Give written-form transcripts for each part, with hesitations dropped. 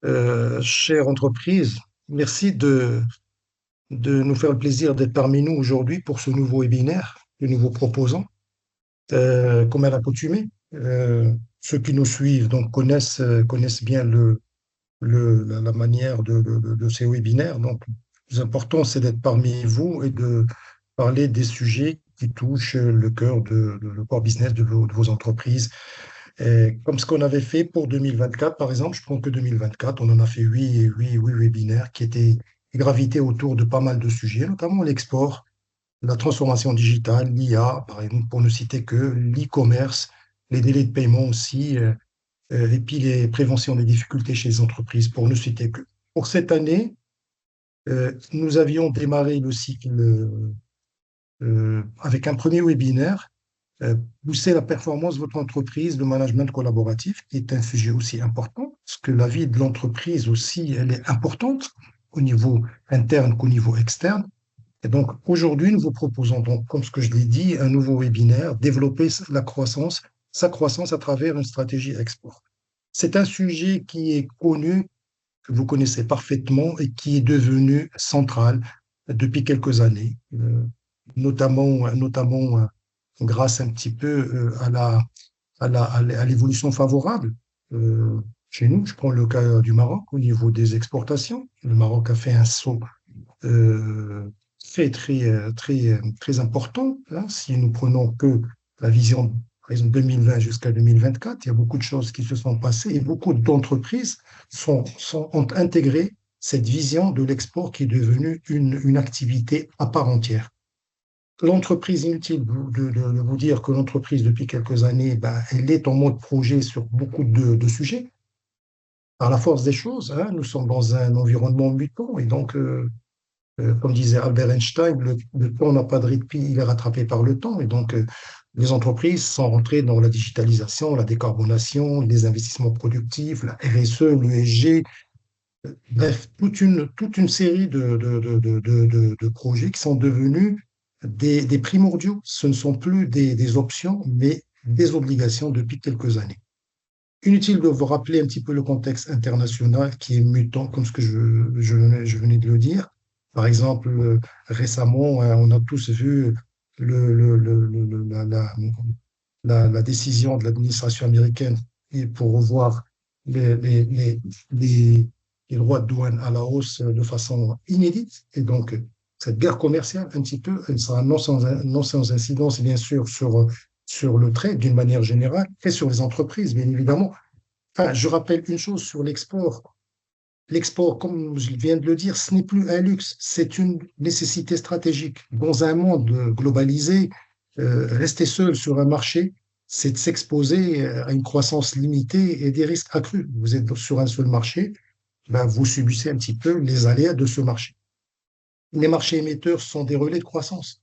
Chère entreprise, merci de nous faire le plaisir d'être parmi nous aujourd'hui pour ce nouveau webinaire que nous vous proposons. Comme à l'accoutumée, ceux qui nous suivent donc connaissent bien la manière de ces webinaires. Donc, le plus important, c'est d'être parmi vous et de parler des sujets qui touchent le cœur le core business de vos entreprises. Et comme ce qu'on avait fait pour 2024, par exemple, je prends que 2024, on en a fait huit webinaires qui gravitaient autour de pas mal de sujets, notamment l'export, la transformation digitale, l'IA, par exemple, pour ne citer que l'e-commerce, les délais de paiement aussi, et puis les préventions des difficultés chez les entreprises, pour ne citer que. Pour cette année, nous avions démarré le cycle avec un premier webinaire, pousser la performance de votre entreprise, le management collaboratif, qui est un sujet aussi important, parce que la vie de l'entreprise aussi, elle est importante au niveau interne qu'au niveau externe. Et donc, aujourd'hui, nous vous proposons donc, comme ce que je l'ai dit, un nouveau webinaire, développer sa croissance à travers une stratégie export. C'est un sujet qui est connu, que vous connaissez parfaitement et qui est devenu central depuis quelques années, notamment grâce un petit peu à l'évolution favorable. Chez nous, je prends le cas du Maroc au niveau des exportations. Le Maroc a fait un saut euh, très important. Hein. Si nous prenons que la vision, par exemple, 2020 jusqu'à 2024, il y a beaucoup de choses qui se sont passées et beaucoup d'entreprises ont intégré cette vision de l'export qui est devenue une activité à part entière. L'entreprise, inutile de vous dire que l'entreprise, depuis quelques années, ben, elle est en mode projet sur beaucoup de sujets. Par la force des choses, hein, nous sommes dans un environnement mutant et donc, comme disait Albert Einstein, le temps n'a pas de répit, il est rattrapé par le temps. Et donc, les entreprises sont rentrées dans la digitalisation, la décarbonation, les investissements productifs, la RSE, l'ESG, bref, toute une série de projets qui sont devenus des primordiaux. Ce ne sont plus des options, mais des obligations depuis quelques années. Inutile de vous rappeler un petit peu le contexte international qui est mutant, comme ce que je venais de le dire. Par exemple, récemment, on a tous vu la décision de l'administration américaine pour revoir les, les, les, les, les droits de douane à la hausse de façon inédite. Et donc, cette guerre commerciale, un petit peu, elle sera non sans incidence, bien sûr, sur le trade d'une manière générale et sur les entreprises, bien évidemment. Enfin, je rappelle une chose sur l'export. L'export, comme je viens de le dire, ce n'est plus un luxe, c'est une nécessité stratégique. Dans un monde globalisé, rester seul sur un marché, c'est de s'exposer à une croissance limitée et des risques accrus. Vous êtes sur un seul marché, ben, vous subissez un petit peu les aléas de ce marché. Les marchés émetteurs sont des relais de croissance.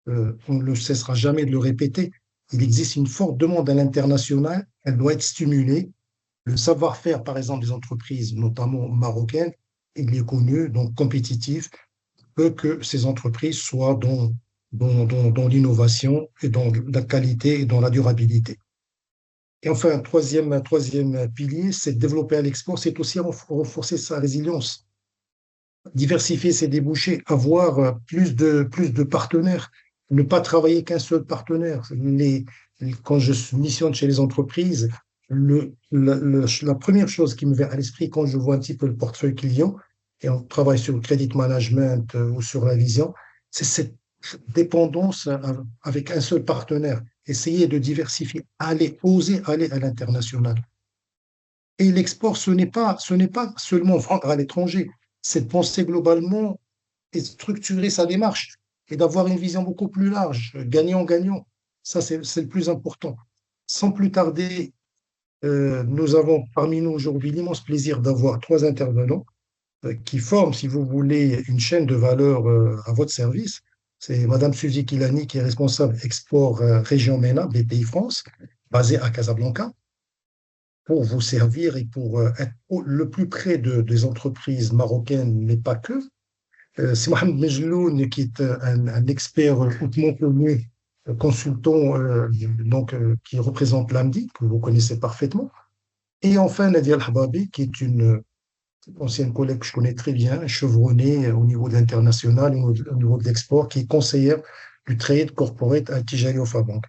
On ne cessera jamais de le répéter. Il existe une forte demande à l'international, elle doit être stimulée. Le savoir-faire, par exemple, des entreprises, notamment marocaines, il est connu, donc compétitif, peut que ces entreprises soient dans l'innovation et dans la qualité et dans la durabilité. Et enfin, un troisième pilier, c'est de développer à l'export, c'est aussi renforcer sa résilience, diversifier ses débouchés, avoir plus de partenaires, ne pas travailler qu'un seul partenaire. Quand je missionne chez les entreprises, la première chose qui me vient à l'esprit quand je vois un petit peu le portefeuille client, et on travaille sur le credit management ou sur la vision, c'est cette dépendance avec un seul partenaire. Essayer de diversifier, oser aller à l'international. Et l'export, ce n'est pas seulement vendre à l'étranger, c'est de penser globalement et structurer sa démarche et d'avoir une vision beaucoup plus large, gagnant-gagnant. Ça, c'est le plus important. Sans plus tarder, nous avons parmi nous aujourd'hui l'immense plaisir d'avoir trois intervenants qui forment, si vous voulez, une chaîne de valeur à votre service. C'est Madame Suzy Kilani qui est responsable export région MENA, BPI France, basée à Casablanca, pour vous servir et pour être le plus près des entreprises marocaines, mais pas que. C'est Mohamed Mejloun qui est un expert hautement connu, consultant qui représente l'AMDI, que vous connaissez parfaitement. Et enfin, Nadia Al-Hababi, qui est ancienne collègue que je connais très bien, chevronnée au niveau de l'international, au niveau de l'export, qui est conseillère du trade corporate à Tijari Alpha Bank.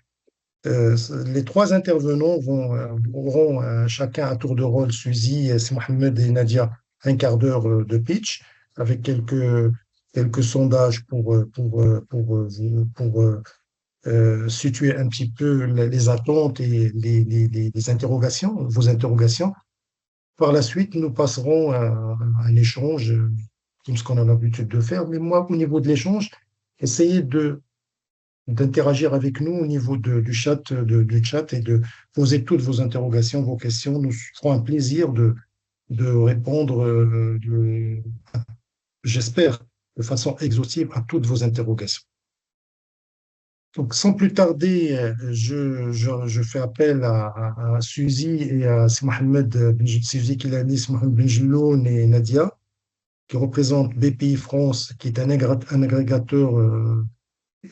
Les trois intervenants auront chacun un tour de rôle. Suzy, c'est Mohamed et Nadia, un quart d'heure de pitch avec quelques sondages pour situer un petit peu les attentes et les interrogations, vos interrogations. Par la suite, nous passerons à un échange, comme ce qu'on a l'habitude de faire. Mais moi, au niveau de l'échange, essayez d'interagir avec nous au niveau du chat et de poser toutes vos interrogations, vos questions. Nous ferons un plaisir de répondre, j'espère, de façon exhaustive à toutes vos interrogations. Donc, sans plus tarder, je fais appel à Suzy et à Si Mohamed Suzy Kilani, Si Mohamed Benjeloun et Nadia, qui représentent BPI France, qui est un agrégateur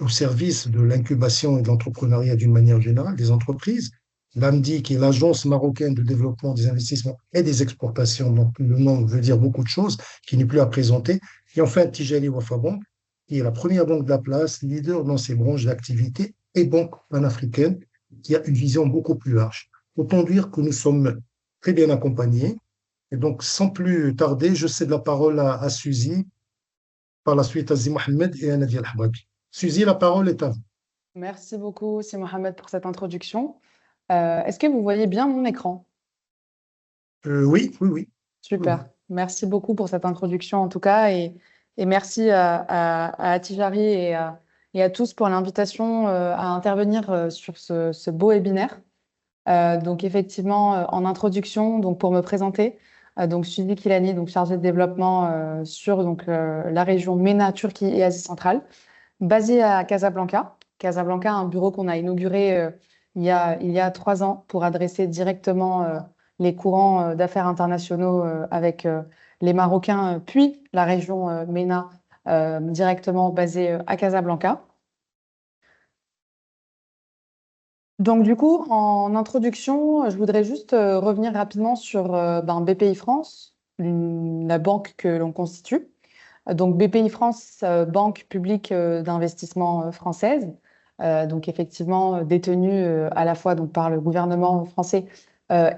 au service de l'incubation et de l'entrepreneuriat d'une manière générale des entreprises. L'AMDI, qui est l'Agence marocaine de développement des investissements et des exportations, donc le nom veut dire beaucoup de choses, qui n'est plus à présenter. Et enfin, Tijari Wafa Bank, qui est la première banque de la place, leader dans ses branches d'activité et banque panafricaine, qui a une vision beaucoup plus large. Autant dire que nous sommes très bien accompagnés. Et donc, sans plus tarder, je cède la parole à Suzy, par la suite à Zi Mohamed et à Nadia Al-Hababi. Suzy, la parole est à vous. Merci beaucoup, c'est Mohamed, pour cette introduction. Est-ce que vous voyez bien mon écran? Oui, oui, oui. Super. Merci beaucoup pour cette introduction en tout cas et merci à Attijari et à tous pour l'invitation à intervenir sur ce beau webinaire. Donc effectivement, en introduction, donc pour me présenter, donc Suzy Kilani, donc chargée de développement sur donc, la région MENA, Turquie et Asie centrale, basée à Casablanca. Casablanca, un bureau qu'on a inauguré il y a 3 ans pour adresser directement les courants d'affaires internationaux avec les Marocains, puis la région MENA directement basée à Casablanca. Donc du coup, en introduction, je voudrais juste revenir rapidement sur BPI France, la banque que l'on constitue. Donc BPI France, banque publique d'investissement française, donc effectivement détenue à la fois donc, par le gouvernement français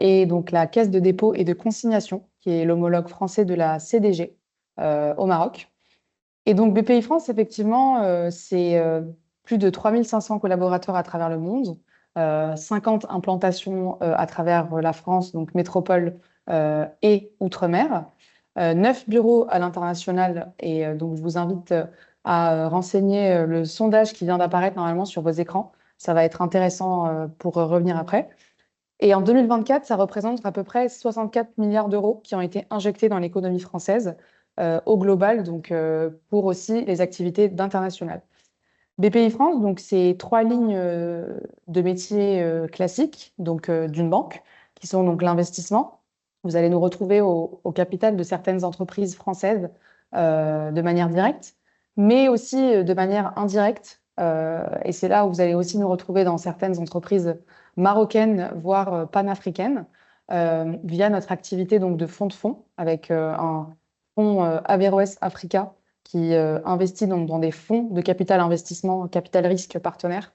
et donc la Caisse de dépôt et de consignation, qui est l'homologue français de la CDG au Maroc. Et donc BPI France, effectivement, c'est plus de 3500 collaborateurs à travers le monde, 50 implantations à travers la France, donc métropole et outre-mer. 9 bureaux à l'international et donc je vous invite à renseigner le sondage qui vient d'apparaître normalement sur vos écrans. Ça va être intéressant pour revenir après. Et en 2024, ça représente à peu près 64 milliards d'euros qui ont été injectés dans l'économie française au global, donc pour aussi les activités d'international. BPI France, donc c'est 3 lignes de métiers classiques, donc d'une banque, qui sont donc l'investissement. Vous allez nous retrouver au capital de certaines entreprises françaises de manière directe, mais aussi de manière indirecte. Et c'est là où vous allez aussi nous retrouver dans certaines entreprises marocaines, voire panafricaines, via notre activité donc de fonds avec un fonds Averroès Africa qui investit donc dans des fonds de capital investissement, capital risque partenaire.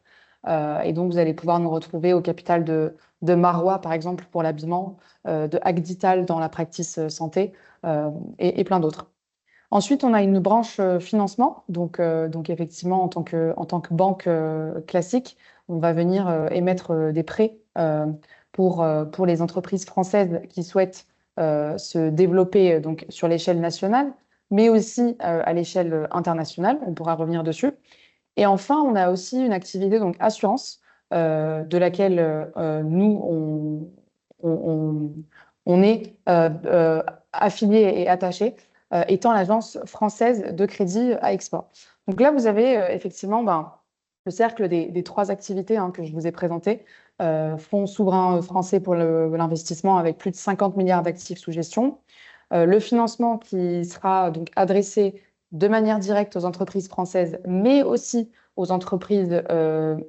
Et donc, vous allez pouvoir nous retrouver au capital de Marois, par exemple, pour l'habillement, de Agdital dans la practice santé et plein d'autres. Ensuite, on a une branche financement. Donc effectivement, en tant que banque classique, on va venir émettre des prêts pour les entreprises françaises qui souhaitent se développer donc, sur l'échelle nationale, mais aussi à l'échelle internationale. On pourra revenir dessus. Et enfin, on a aussi une activité donc assurance, de laquelle on est affilié et attaché, étant l'agence française de crédit à export. Donc là, vous avez effectivement le cercle des 3 activités que je vous ai présentées. Fonds souverain français pour l'investissement avec plus de 50 milliards d'actifs sous gestion. Le financement qui sera donc adressé de manière directe aux entreprises françaises, mais aussi aux entreprises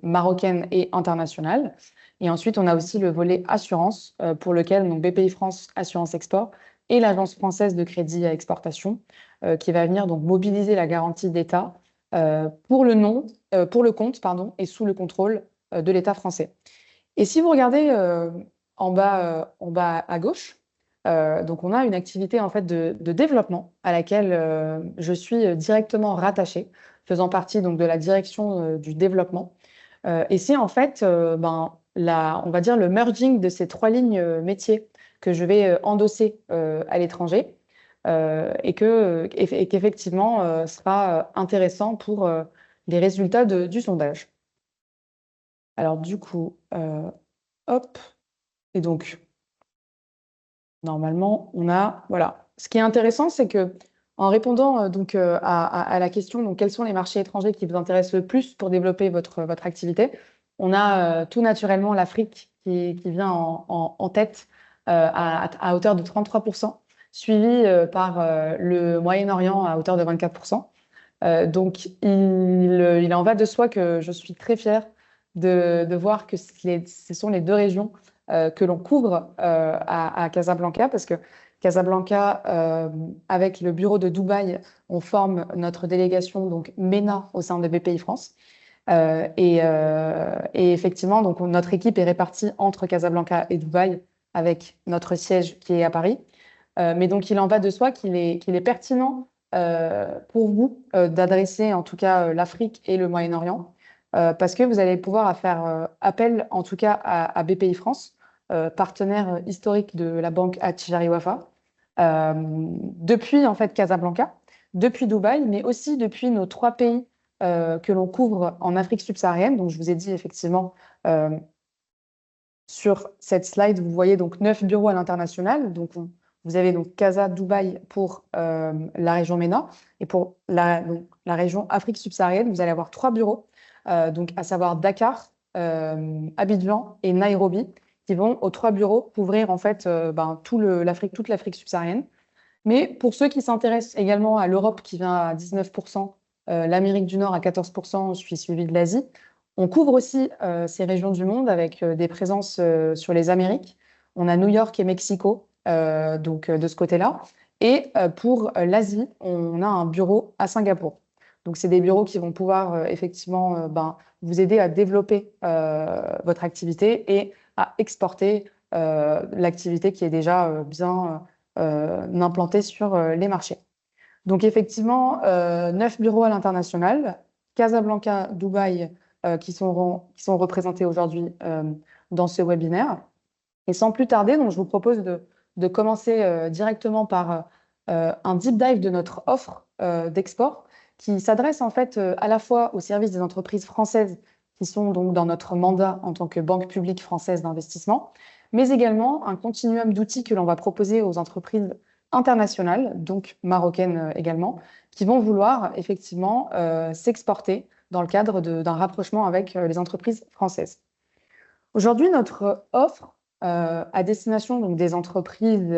marocaines et internationales. Et ensuite, on a aussi le volet assurance, pour lequel donc, BPI France Assurance Export, et l'Agence française de crédit à exportation, qui va venir donc mobiliser la garantie d'État pour le compte, pardon, et sous le contrôle de l'État français. Et si vous regardez en bas à gauche, donc on a une activité en fait de développement à laquelle je suis directement rattachée, faisant partie donc de la direction du développement. Et c'est en fait on va dire le merging de ces trois lignes métiers que je vais endosser à l'étranger et qu'effectivement sera intéressant pour les résultats du sondage. Alors du coup, hop, et donc normalement on a, voilà. Ce qui est intéressant, c'est que en répondant à la question, donc quels sont les marchés étrangers qui vous intéressent le plus pour développer votre activité, on a tout naturellement l'Afrique qui vient en tête à hauteur de 33%, suivi par le Moyen-Orient à hauteur de 24%. Donc, il en va de soi que je suis très fière de voir que ce sont les deux régions que l'on couvre à Casablanca, parce que Casablanca, avec le bureau de Dubaï, on forme notre délégation donc MENA au sein de BPI France. Et effectivement, donc notre équipe est répartie entre Casablanca et Dubaï, avec notre siège qui est à Paris. Mais donc, il en va de soi qu'il est pertinent pour vous d'adresser en tout cas l'Afrique et le Moyen-Orient, parce que vous allez pouvoir faire appel en tout cas à BPI France, partenaire historique de la banque Attijari Wafa, depuis en fait Casablanca, depuis Dubaï, mais aussi depuis nos trois pays que l'on couvre en Afrique subsaharienne. Donc je vous ai dit effectivement sur cette slide, vous voyez donc 9 bureaux à l'international. Donc vous avez donc Casa, Dubaï pour la région MENA, et pour la région Afrique subsaharienne, vous allez avoir 3 bureaux, donc à savoir Dakar, Abidjan et Nairobi, qui vont aux 3 bureaux couvrir en fait toute l'Afrique subsaharienne. Mais pour ceux qui s'intéressent également à l'Europe, qui vient à 19%, l'Amérique du Nord à 14%, je suis suivi de l'Asie, on couvre aussi ces régions du monde avec des présences sur les Amériques. On a New York et Mexico, donc de ce côté-là. Et pour l'Asie, on a un bureau à Singapour. Donc, c'est des bureaux qui vont pouvoir effectivement vous aider à développer votre activité et à exporter l'activité qui est déjà bien implantée sur les marchés. Donc, effectivement, 9 bureaux à l'international, Casablanca, Dubaï, qui sont représentés aujourd'hui dans ce webinaire. Et sans plus tarder, donc, je vous propose de commencer directement par un deep dive de notre offre d'export qui s'adresse en fait à la fois au service des entreprises françaises qui sont donc dans notre mandat en tant que banque publique française d'investissement, mais également un continuum d'outils que l'on va proposer aux entreprises internationales, donc marocaines également, qui vont vouloir effectivement s'exporter dans le cadre d'un rapprochement avec les entreprises françaises. Aujourd'hui, notre offre à destination donc, des entreprises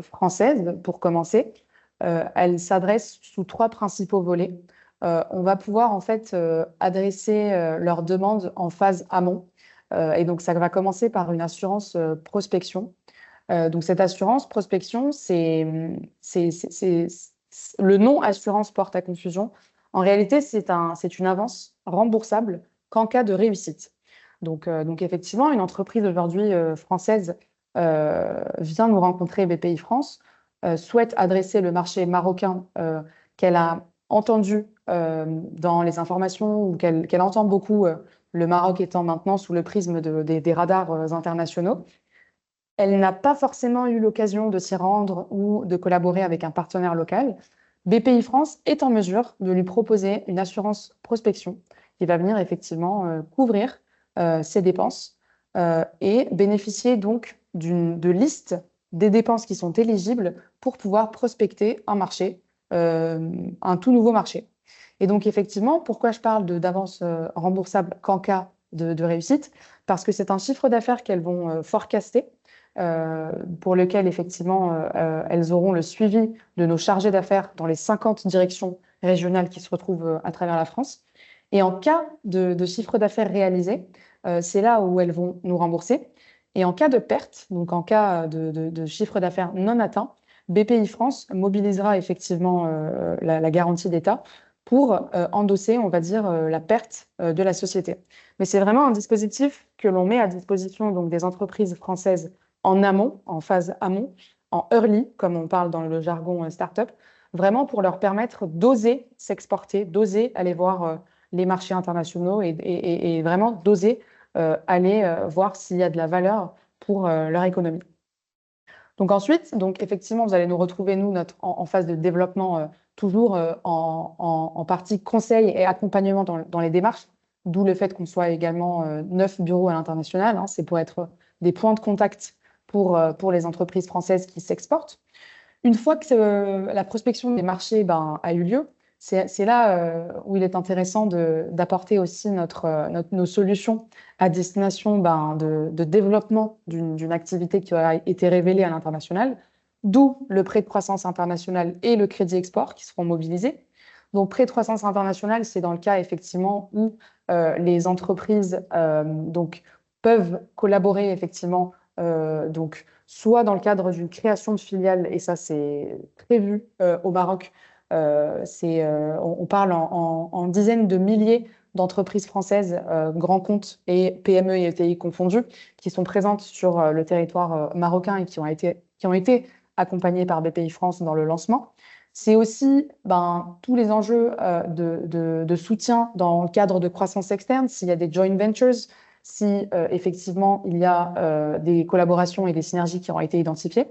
françaises, pour commencer, elle s'adresse sous 3 principaux volets. On va pouvoir en fait adresser leurs demandes en phase amont. Et donc, ça va commencer par une assurance prospection. Donc, cette assurance prospection, le nom assurance porte à confusion. En réalité, c'est une avance remboursable qu'en cas de réussite. Donc effectivement, une entreprise aujourd'hui française vient nous rencontrer, BPI France, souhaite adresser le marché marocain qu'elle a entendu dans les informations ou qu'elle entend beaucoup, le Maroc étant maintenant sous le prisme des radars internationaux. Elle n'a pas forcément eu l'occasion de s'y rendre ou de collaborer avec un partenaire local. BPI France est en mesure de lui proposer une assurance prospection qui va venir effectivement couvrir ses dépenses et bénéficier donc de listes des dépenses qui sont éligibles pour pouvoir prospecter un marché, un tout nouveau marché. Et donc effectivement, pourquoi je parle d'avance remboursable qu'en cas de réussite? Parce que c'est un chiffre d'affaires qu'elles vont forecaster, pour lequel effectivement elles auront le suivi de nos chargés d'affaires dans les 50 directions régionales qui se retrouvent à travers la France. Et en cas de chiffre d'affaires réalisé, c'est là où elles vont nous rembourser. Et en cas de perte, donc en cas de chiffre d'affaires non atteint, BPI France mobilisera effectivement la garantie d'État pour endosser, on va dire, la perte de la société. Mais c'est vraiment un dispositif que l'on met à disposition donc, des entreprises françaises en amont, en phase amont, en early, comme on parle dans le jargon startup, vraiment pour leur permettre d'oser s'exporter, d'oser aller voir les marchés internationaux et vraiment d'oser aller voir s'il y a de la valeur pour leur économie. Donc ensuite, donc effectivement, vous allez nous retrouver, nous, en phase de développement, toujours en partie conseil et accompagnement dans les démarches, d'où le fait qu'on soit également 9 bureaux à l'international. Hein, c'est pour être des points de contact pour les entreprises françaises qui s'exportent. Une fois que la prospection des marchés a eu lieu, c'est là où il est intéressant d'apporter aussi nos solutions à destination de développement d'une activité qui a été révélée à l'international, d'où le prêt de croissance international et le crédit export qui seront mobilisés. Donc, prêt de croissance international, c'est dans le cas effectivement où les entreprises donc, peuvent collaborer effectivement donc, soit dans le cadre d'une création de filiale, et ça c'est prévu au Maroc. On parle en dizaines de milliers d'entreprises françaises, grands comptes et PME et ETI confondus, qui sont présentes sur le territoire marocain et qui ont été accompagnées par BPI France dans le lancement. C'est aussi tous les enjeux de soutien dans le cadre de croissance externe, s'il y a des joint ventures, si effectivement il y a des collaborations et des synergies qui ont été identifiées.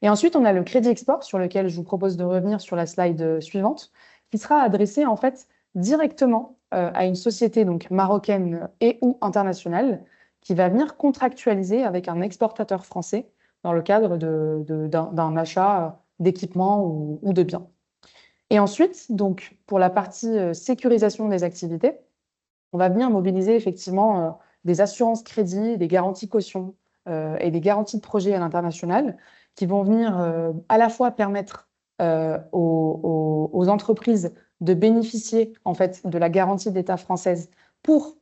Et ensuite, on a le crédit export sur lequel je vous propose de revenir sur la slide suivante, qui sera adressé en fait directement à une société donc marocaine et ou internationale qui va venir contractualiser avec un exportateur français dans le cadre d'un achat d'équipements ou de biens. Et ensuite, donc pour la partie sécurisation des activités, on va venir mobiliser effectivement des assurances crédits, des garanties caution et des garanties de projet à l'international qui vont venir à la fois permettre aux entreprises de bénéficier en fait de la garantie d'État française pour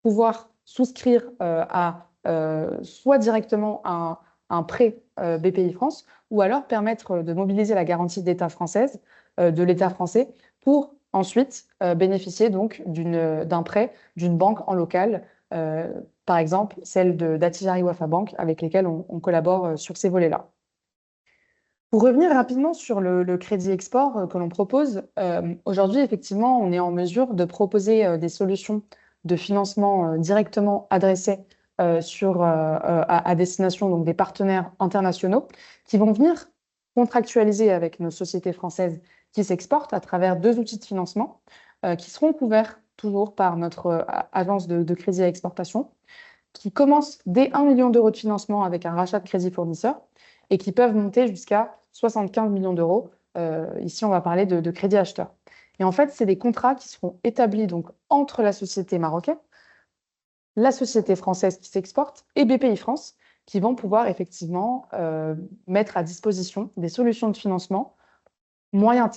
pouvoir souscrire à soit directement un prêt BPI France ou alors permettre de mobiliser la garantie d'État française de l'État français pour ensuite bénéficier donc d'un prêt d'une banque en local, par exemple celle d'Attijari Wafa Bank avec lesquelles on collabore sur ces volets-là. Pour revenir rapidement sur le crédit export que l'on propose, aujourd'hui, effectivement, on est en mesure de proposer des solutions de financement directement adressées à destination donc, des partenaires internationaux qui vont venir contractualiser avec nos sociétés françaises qui s'exportent à travers 2 outils de financement qui seront couverts toujours par notre agence de crédit à exportation, qui commence dès 1 million d'euros de financement avec un rachat de crédit fournisseur et qui peuvent monter jusqu'à 75 millions d'euros. Ici, on va parler de crédit acheteur. Et en fait, c'est des contrats qui seront établis donc, entre la société marocaine, la société française qui s'exporte et BPI France, qui vont pouvoir effectivement mettre à disposition des solutions de financement moyen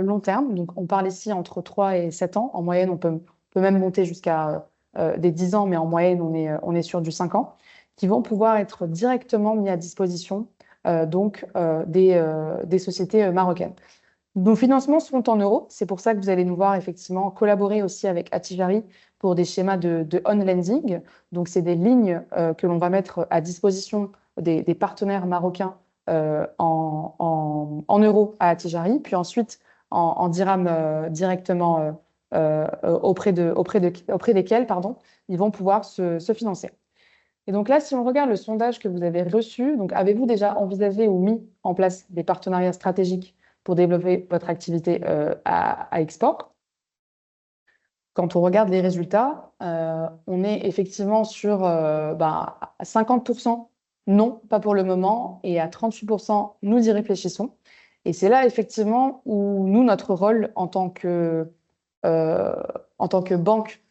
long terme. Donc, on parle ici entre 3 et 7 ans. En moyenne, on peut même monter jusqu'à des 10 ans, mais en moyenne, on est sur du 5 ans, qui vont pouvoir être directement mis à disposition des sociétés marocaines. Nos financements sont en euros. C'est pour ça que vous allez nous voir effectivement collaborer aussi avec Attijari pour des schémas de on-lending. Donc, c'est des lignes que l'on va mettre à disposition des partenaires marocains en euros à Attijari, puis ensuite en dirham directement auprès desquels ils vont pouvoir se financer. Et donc là, si on regarde le sondage que vous avez reçu, donc avez-vous déjà envisagé ou mis en place des partenariats stratégiques pour développer votre activité à export? Quand on regarde les résultats, on est effectivement sur 50% non, pas pour le moment, et à 38% nous y réfléchissons. Et c'est là effectivement où nous, notre rôle en tant que banque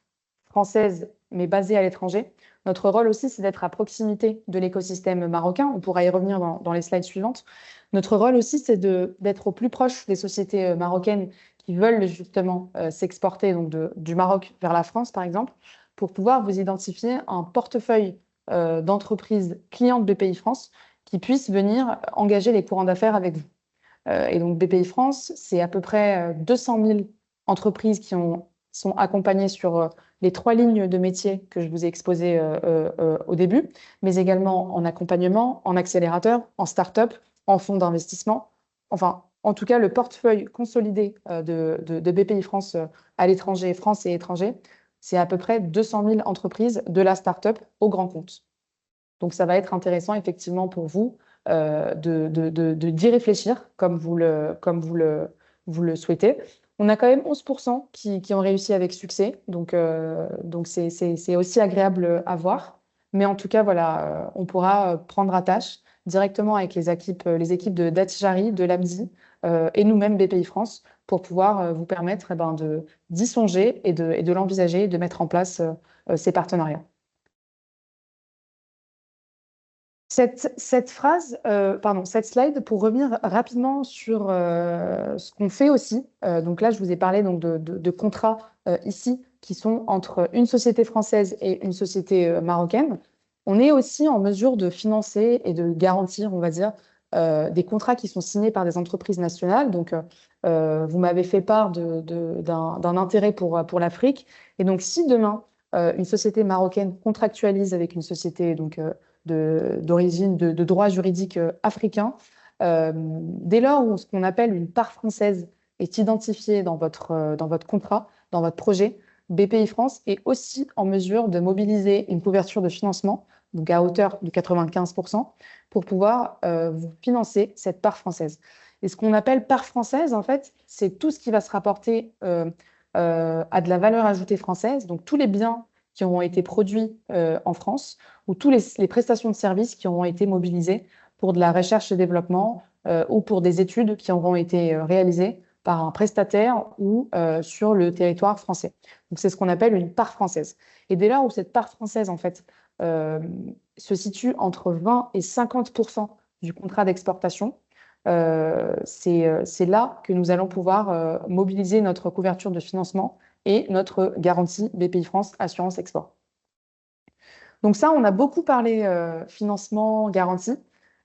française, mais basée à l'étranger, notre rôle aussi, c'est d'être à proximité de l'écosystème marocain. On pourra y revenir dans les slides suivantes. Notre rôle aussi, c'est d'être au plus proche des sociétés marocaines qui veulent justement s'exporter donc du Maroc vers la France, par exemple, pour pouvoir vous identifier un portefeuille d'entreprises clients de BPI France qui puissent venir engager les courants d'affaires avec vous. Et donc BPI France, c'est à peu près 200 000 entreprises qui sont accompagnées sur les 3 lignes de métier que je vous ai exposées au début, mais également en accompagnement, en accélérateur, en start-up, en fonds d'investissement. Enfin, en tout cas, le portefeuille consolidé de BPI France à l'étranger, France et étranger, c'est à peu près 200 000 entreprises de la start-up au grand compte. Donc, ça va être intéressant effectivement pour vous d'y réfléchir vous le souhaitez. On a quand même 11% qui ont réussi avec succès, donc c'est aussi agréable à voir. Mais en tout cas, voilà, on pourra prendre attache directement avec les équipes de Datijari, de l'AMSI et nous-mêmes BPI France pour pouvoir vous permettre d'y songer et de l'envisager et de mettre en place ces partenariats. Cette slide, pour revenir rapidement sur ce qu'on fait aussi. Donc là, je vous ai parlé donc, de contrats ici qui sont entre une société française et une société marocaine. On est aussi en mesure de financer et de garantir, on va dire, des contrats qui sont signés par des entreprises nationales. Donc, vous m'avez fait part d'un intérêt pour l'Afrique. Et donc, si demain, une société marocaine contractualise avec une société d'origine de droit juridique africain, dès lors où ce qu'on appelle une part française est identifiée dans votre contrat, dans votre projet, BPI France est aussi en mesure de mobiliser une couverture de financement, donc à hauteur de 95%, pour pouvoir vous financer cette part française. Et ce qu'on appelle part française, en fait, c'est tout ce qui va se rapporter à de la valeur ajoutée française, donc tous les biens qui auront été produits en France, ou toutes les prestations de services qui auront été mobilisées pour de la recherche et développement ou pour des études qui auront été réalisées par un prestataire ou sur le territoire français. Donc, c'est ce qu'on appelle une part française. Et dès lors où cette part française, en fait, se situe entre 20 et 50% du contrat d'exportation, c'est là que nous allons pouvoir mobiliser notre couverture de financement et notre garantie BPI France Assurance Export. Donc ça, on a beaucoup parlé financement, garantie.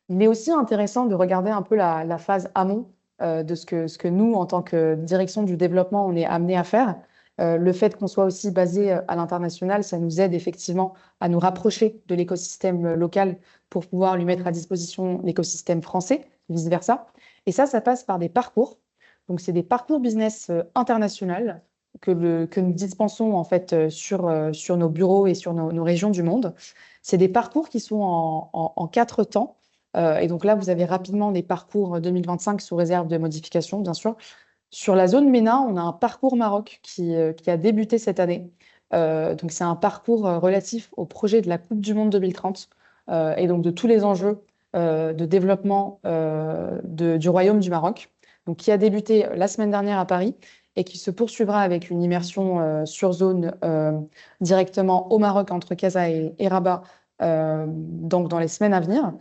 Il est aussi intéressant de regarder un peu la phase amont de ce que nous, en tant que direction du développement, on est amené à faire. Le fait qu'on soit aussi basé à l'international, ça nous aide effectivement à nous rapprocher de l'écosystème local pour pouvoir lui mettre à disposition l'écosystème français, vice-versa. Et ça passe par des parcours. Donc, c'est des parcours business international que nous dispensons en fait sur nos bureaux et sur nos régions du monde. C'est des parcours qui sont en 4 temps. Et donc là, vous avez rapidement des parcours 2025 sous réserve de modifications, bien sûr. Sur la zone MENA, on a un parcours Maroc qui a débuté cette année. Donc c'est un parcours relatif au projet de la Coupe du Monde 2030 et donc de tous les enjeux de développement du Royaume du Maroc, donc qui a débuté la semaine dernière à Paris et qui se poursuivra avec une immersion sur zone directement au Maroc entre Casa et Rabat donc dans les semaines à venir.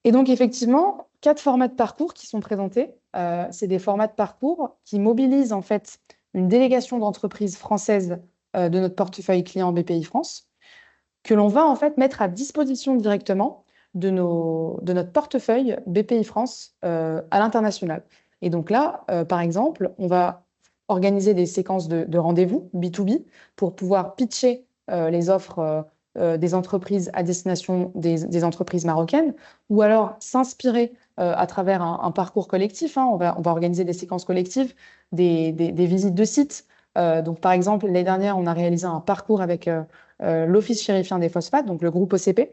Et donc, effectivement, 4 formats de parcours qui sont présentés. C'est des formats de parcours qui mobilisent en fait une délégation d'entreprises françaises de notre portefeuille client BPI France, que l'on va en fait mettre à disposition directement de notre portefeuille BPI France à l'international. Et donc là, par exemple, on va organiser des séquences de rendez-vous B2B pour pouvoir pitcher les offres des entreprises à destination des entreprises marocaines, ou alors s'inspirer à travers un parcours collectif. On va organiser des séquences collectives, des visites de sites. Donc, par exemple, l'année dernière, on a réalisé un parcours avec l'Office chérifien des phosphates, donc le groupe OCP,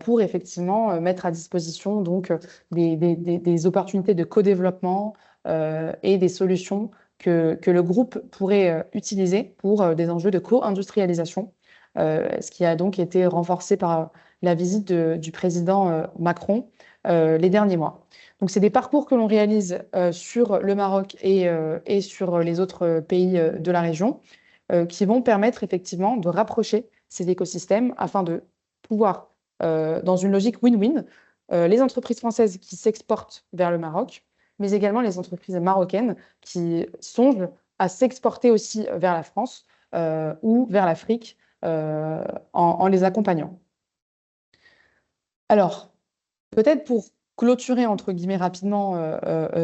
pour effectivement mettre à disposition donc, des opportunités de co-développement et des solutions que le groupe pourrait utiliser pour des enjeux de co-industrialisation. Ce qui a donc été renforcé par la visite du président Macron les derniers mois. Donc, c'est des parcours que l'on réalise sur le Maroc et sur les autres pays de la région qui vont permettre effectivement de rapprocher ces écosystèmes afin de pouvoir, dans une logique win-win, les entreprises françaises qui s'exportent vers le Maroc, mais également les entreprises marocaines qui songent à s'exporter aussi vers la France ou vers l'Afrique en les accompagnant. Alors, peut-être pour clôturer, entre guillemets, rapidement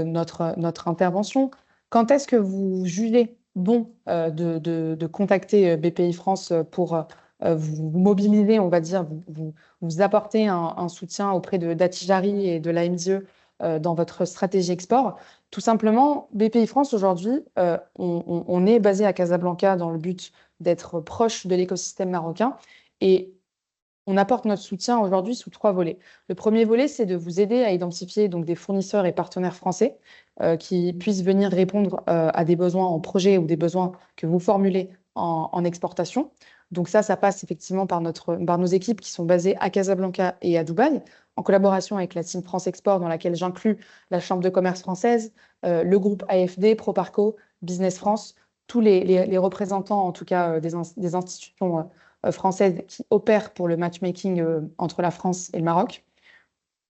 notre intervention, quand est-ce que vous jugez bon de contacter BPI France pour vous mobiliser, on va dire, vous apporter un soutien auprès de d'Attijari et de l'AMDE dans votre stratégie export? Tout simplement, BPI France, aujourd'hui, on est basé à Casablanca dans le but d'être proche de l'écosystème marocain. Et on apporte notre soutien aujourd'hui sous 3 volets. Le premier volet, c'est de vous aider à identifier donc des fournisseurs et partenaires français qui puissent venir répondre à des besoins en projet ou des besoins que vous formulez en exportation. Donc ça passe effectivement par nos équipes qui sont basées à Casablanca et à Dubaï, en collaboration avec la Team France Export, dans laquelle j'inclus la Chambre de commerce française, le groupe AFD, Proparco, Business France, tous les représentants, en tout cas, des institutions françaises qui opèrent pour le matchmaking entre la France et le Maroc.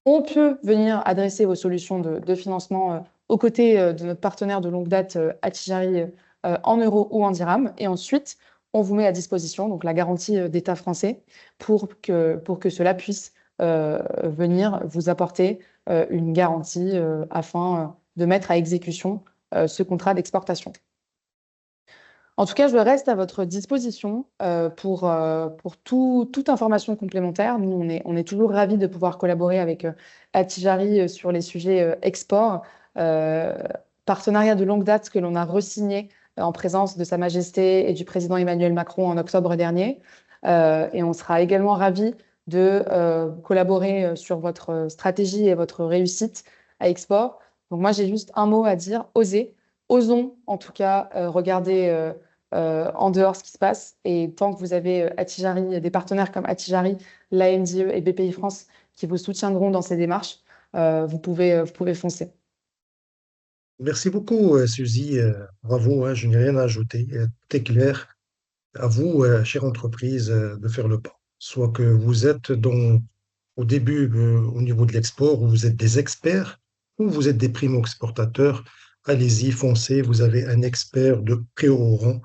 On peut venir adresser vos solutions de financement aux côtés de notre partenaire de longue date, Attijari, en euros ou en dirhams. Et ensuite, on vous met à disposition donc, la garantie d'État français pour que cela puisse venir vous apporter une garantie afin de mettre à exécution ce contrat d'exportation. En tout cas, je reste à votre disposition pour toute information complémentaire. Nous, on est toujours ravis de pouvoir collaborer avec Attijari sur les sujets export, euh, partenariat de longue date que l'on a re-signé en présence de Sa Majesté et du président Emmanuel Macron en octobre dernier. Et on sera également ravis de collaborer sur votre stratégie et votre réussite à export. Donc moi, j'ai juste un mot à dire, osez. Osons en tout cas regarder en dehors ce qui se passe. Et tant que vous avez Attijari, des partenaires comme Attijari, l'AMDE et BPI France qui vous soutiendront dans ces démarches, vous pouvez foncer. Merci beaucoup, Suzy. Bravo, hein, je n'ai rien à ajouter. Tout est clair. À vous, chère entreprise, de faire le pas. Soit que vous êtes au début au niveau de l'export, où vous êtes des experts, ou vous êtes des primo-exportateurs. Allez-y, foncez. Vous avez un expert de très haut rang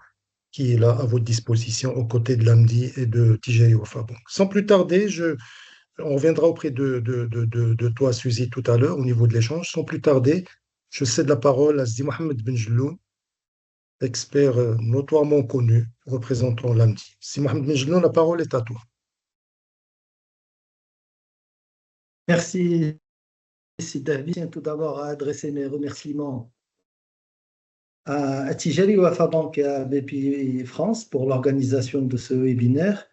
qui est là à votre disposition aux côtés de l'AMDI et de TJ Wafa. Bon, sans plus tarder, on reviendra auprès de toi, Suzy, tout à l'heure au niveau de l'échange. Sans plus tarder, je cède la parole à Sidi Mohamed Benjelloun, expert notoirement connu représentant l'AMDI. Sidi Mohamed Benjelloun, la parole est à toi. Merci, David. Je tiens tout d'abord à adresser mes remerciements à Tijari Wafa Bank et à BPI France pour l'organisation de ce webinaire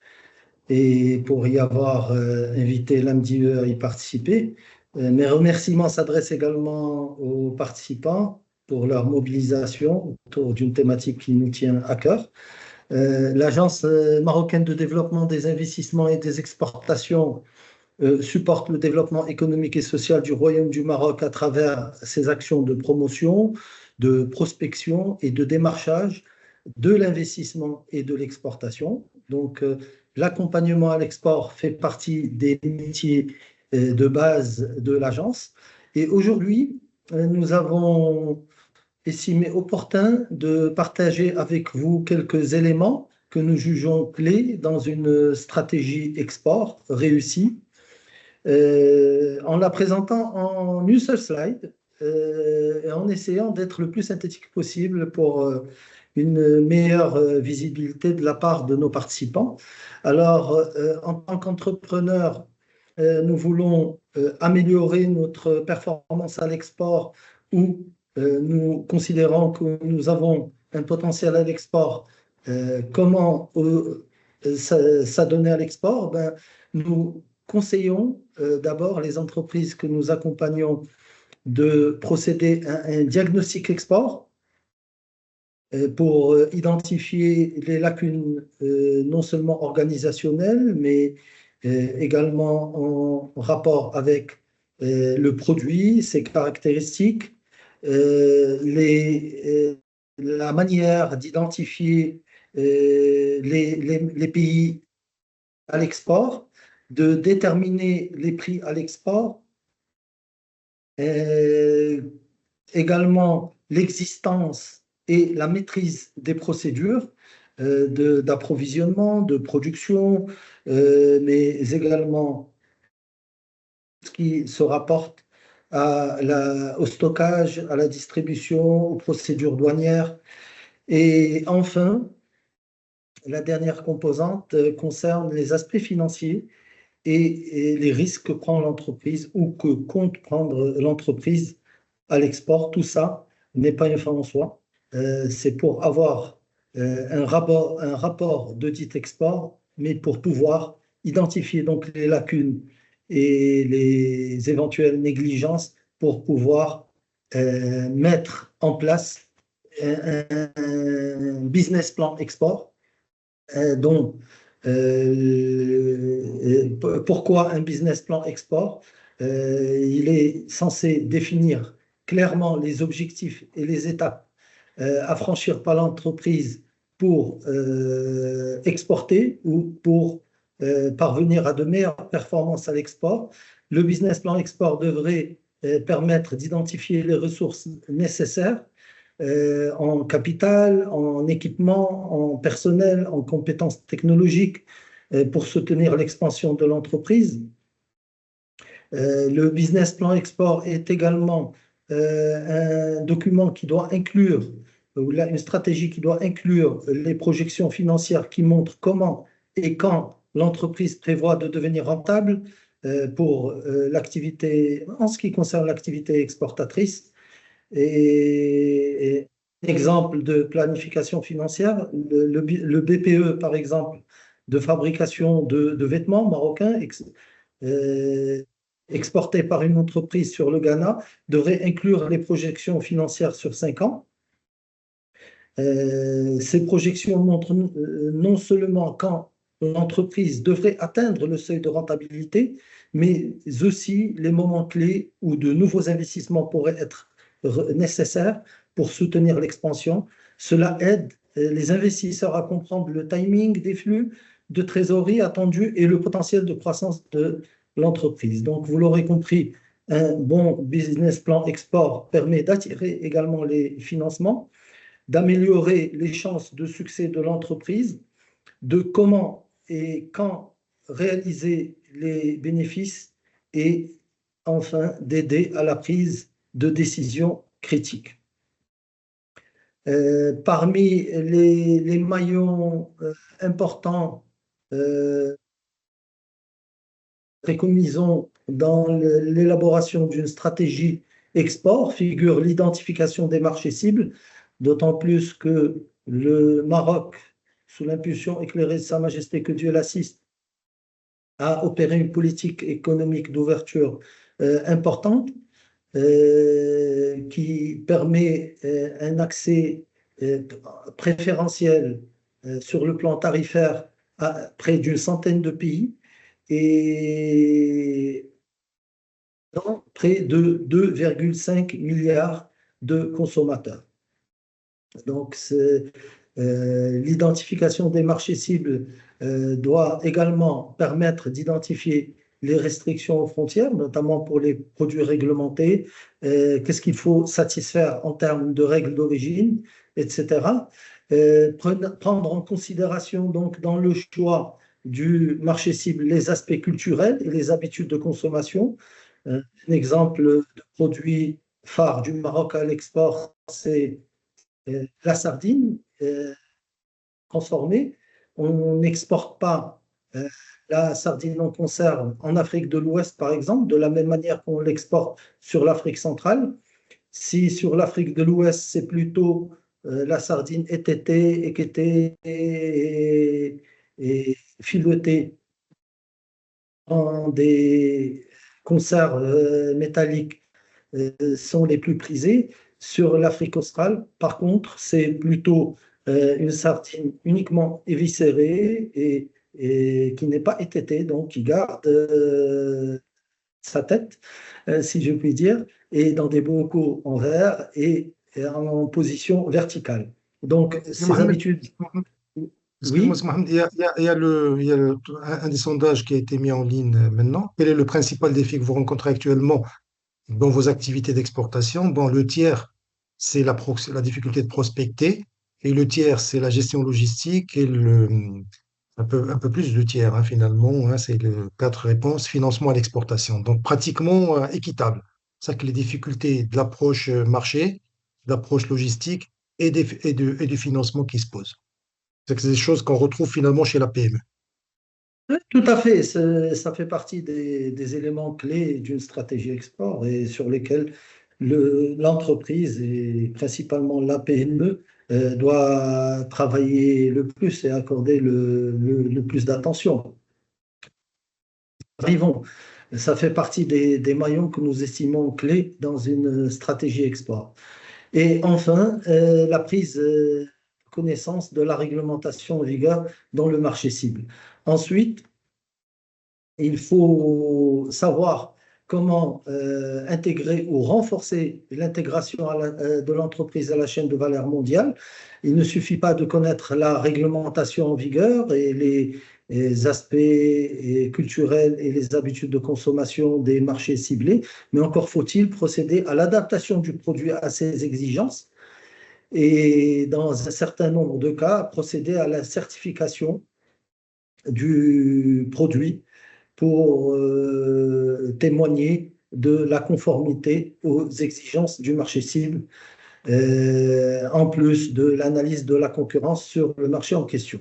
et pour y avoir invité l'AMDIE à y participer. Mes remerciements s'adressent également aux participants pour leur mobilisation autour d'une thématique qui nous tient à cœur. L'Agence marocaine de développement des investissements et des exportations supporte le développement économique et social du Royaume du Maroc à travers ses actions de promotion, de prospection et de démarchage de l'investissement et de l'exportation. Donc, l'accompagnement à l'export fait partie des métiers de base de l'agence. Et aujourd'hui, nous avons estimé opportun de partager avec vous quelques éléments que nous jugeons clés dans une stratégie export réussie en la présentant en une seule slide et en essayant d'être le plus synthétique possible pour une meilleure visibilité de la part de nos participants. Alors, en tant qu'entrepreneur, nous voulons améliorer notre performance à l'export où nous considérons que nous avons un potentiel à l'export. Comment s'adonner à l'export? Nous conseillons d'abord les entreprises que nous accompagnons de procéder à un diagnostic export pour identifier les lacunes non seulement organisationnelles, mais également en rapport avec le produit, ses caractéristiques, la manière d'identifier les pays à l'export, de déterminer les prix à l'export, également l'existence et la maîtrise des procédures d'approvisionnement, de production, mais également ce qui se rapporte au stockage, à la distribution, aux procédures douanières. Et enfin, la dernière composante concerne les aspects financiers et les risques que prend l'entreprise ou que compte prendre l'entreprise à l'export. Tout ça n'est pas une fin en soi. C'est pour avoir un rapport d'audit export, mais pour pouvoir identifier donc les lacunes et les éventuelles négligences pour pouvoir mettre en place un business plan export dont pourquoi un business plan export? Il est censé définir clairement les objectifs et les étapes à franchir par l'entreprise pour exporter ou pour parvenir à de meilleures performances à l'export. Le business plan export devrait permettre d'identifier les ressources nécessaires en capital, en équipement, en personnel, en compétences technologiques pour soutenir l'expansion de l'entreprise. Le business plan export est également un document qui doit inclure, ou une stratégie qui doit inclure les projections financières qui montrent comment et quand l'entreprise prévoit de devenir rentable pour l'activité, en ce qui concerne l'activité exportatrice. Et exemple de planification financière, le BPE, par exemple, de fabrication de vêtements marocains exportés par une entreprise sur le Ghana, devrait inclure les projections financières sur 5 ans. Ces projections montrent non seulement quand l'entreprise devrait atteindre le seuil de rentabilité, mais aussi les moments clés où de nouveaux investissements pourraient être nécessaires pour soutenir l'expansion. Cela aide les investisseurs à comprendre le timing des flux de trésorerie attendus et le potentiel de croissance de l'entreprise. Donc, vous l'aurez compris, un bon business plan export permet d'attirer également les financements, d'améliorer les chances de succès de l'entreprise, de comment et quand réaliser les bénéfices et enfin d'aider à la prise de décisions critiques. Parmi les maillons importants préconisons dans l'élaboration d'une stratégie export figure l'identification des marchés cibles, d'autant plus que le Maroc, sous l'impulsion éclairée de Sa Majesté, que Dieu l'assiste, a opéré une politique économique d'ouverture importante qui permet un accès préférentiel sur le plan tarifaire à près d'une centaine de pays et dans près de 2,5 milliards de consommateurs. Donc, l'identification des marchés cibles doit également permettre d'identifier les restrictions aux frontières, notamment pour les produits réglementés, qu'est-ce qu'il faut satisfaire en termes de règles d'origine, etc. Prendre en considération donc dans le choix du marché cible les aspects culturels et les habitudes de consommation. Un exemple de produit phare du Maroc à l'export, c'est la sardine transformée. On n'exporte pas la sardine en conserve en Afrique de l'Ouest, par exemple, de la même manière qu'on l'exporte sur l'Afrique centrale. Si sur l'Afrique de l'Ouest, c'est plutôt la sardine étêtée, équettée et filetée en des conserves métalliques sont les plus prisées. Sur l'Afrique australe, par contre, c'est plutôt une sardine uniquement éviscérée et qui n'est pas étêtée, donc qui garde sa tête, si je puis dire, et dans des bocaux en verre et en position verticale. Donc, ces habitudes. Excuse-moi, Mohamed, il y a un des sondages qui a été mis en ligne maintenant. Quel est le principal défi que vous rencontrez actuellement dans vos activités d'exportation? Bon, le tiers, c'est la difficulté de prospecter, et le tiers, c'est la gestion logistique et un peu plus du tiers, hein, finalement, hein, c'est le quatre réponses, financement à l'exportation. Donc, pratiquement équitable. C'est ça que les difficultés de l'approche marché, de l'approche logistique et du financement qui se posent. C'est que c'est des choses qu'on retrouve finalement chez la PME. Oui, tout à fait. Ça fait partie des éléments clés d'une stratégie export et sur lesquels l'entreprise et principalement la PME doit travailler le plus et accorder le plus d'attention. Arrivons. Ça fait partie des maillons que nous estimons clés dans une stratégie export. Et enfin, la prise de connaissance de la réglementation en vigueur dans le marché cible. Ensuite, il faut savoir comment intégrer ou renforcer l'intégration de l'entreprise à la chaîne de valeur mondiale. Il ne suffit pas de connaître la réglementation en vigueur et les aspects culturels et les habitudes de consommation des marchés ciblés, mais encore faut-il procéder à l'adaptation du produit à ces exigences et, dans un certain nombre de cas, procéder à la certification du produit pour témoigner de la conformité aux exigences du marché cible, en plus de l'analyse de la concurrence sur le marché en question.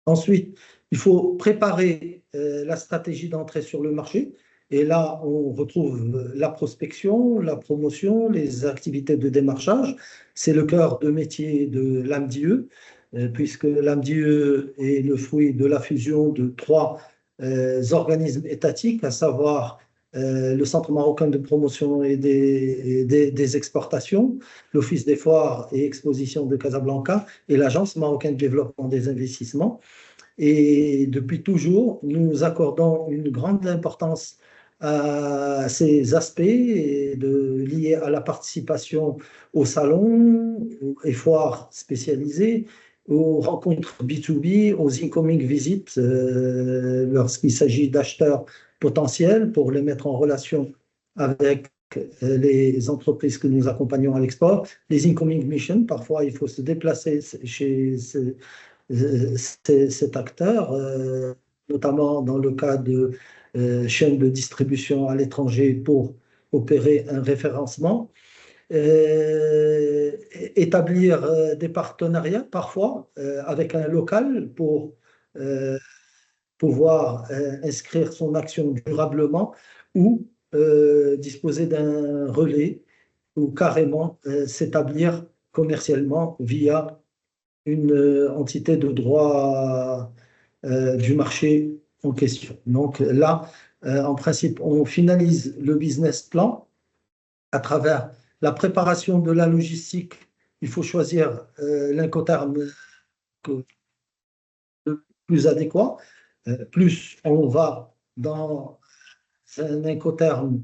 Ensuite, il faut préparer la stratégie d'entrée sur le marché. Et là, on retrouve la prospection, la promotion, les activités de démarchage. C'est le cœur de métier de l'AMDIE, puisque l'AMDIE est le fruit de la fusion de trois organismes étatiques, à savoir le Centre marocain de promotion et des exportations, l'Office des foires et expositions de Casablanca et l'Agence marocaine de développement des investissements. Et depuis toujours, nous accordons une grande importance à ces aspects liés à la participation aux salons et foires spécialisées, aux rencontres B2B, aux incoming visits lorsqu'il s'agit d'acheteurs potentiels pour les mettre en relation avec les entreprises que nous accompagnons à l'export, les incoming missions, parfois il faut se déplacer chez cet acteur, notamment dans le cas de chaînes de distribution à l'étranger pour opérer un référencement. Établir des partenariats parfois avec un local pour pouvoir inscrire son action durablement ou disposer d'un relais ou carrément s'établir commercialement via une entité de droit du marché en question. Donc là, en principe, on finalise le business plan à travers la préparation de la logistique. Il faut choisir l'incoterm le plus adéquat. Plus on va dans un incoterm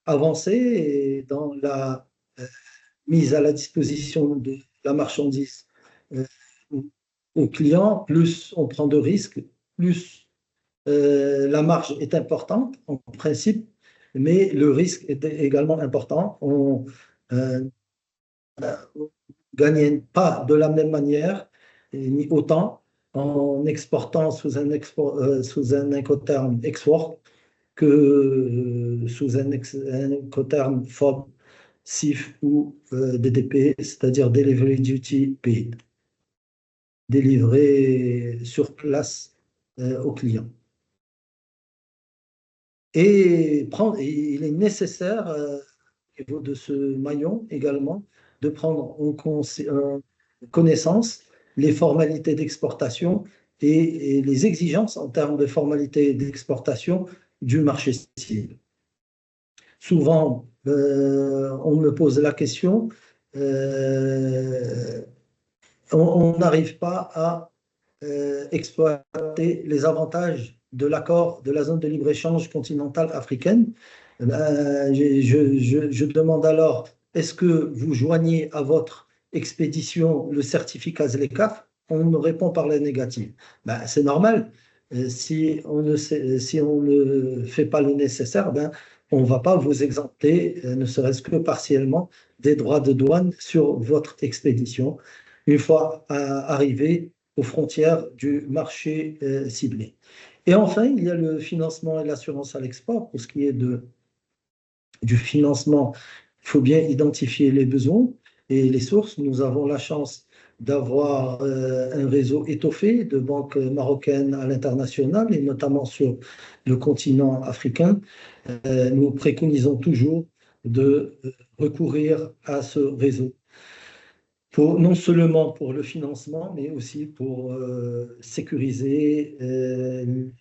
avancé et dans la mise à la disposition de la marchandise au client, plus on prend de risques, plus la marge est importante en principe, mais le risque est également important. On ne gagne pas de la même manière ni autant en exportant sous un incoterm export que sous un incoterm FOB, CIF ou DDP, c'est-à-dire Delivery Duty Paid, délivré sur place au client. Et il est nécessaire, au niveau de ce maillon également, de prendre en connaissance les formalités d'exportation et les exigences en termes de formalités d'exportation du marché cible. Souvent, on me pose la question, on n'arrive pas à exploiter les avantages de l'accord de la zone de libre-échange continentale africaine. Je demande alors, est-ce que vous joignez à votre expédition le certificat ZLECAf? On me répond par la négative. Ben, c'est normal. Si on ne fait pas le nécessaire, ben, on ne va pas vous exempter, ne serait-ce que partiellement, des droits de douane sur votre expédition. Une fois arrivé aux frontières du marché ciblé. Et enfin, il y a le financement et l'assurance à l'export. Pour ce qui est du financement, il faut bien identifier les besoins et les sources. Nous avons la chance d'avoir un réseau étoffé de banques marocaines à l'international et notamment sur le continent africain. Nous préconisons toujours de recourir à ce réseau, non seulement pour le financement, mais aussi pour sécuriser le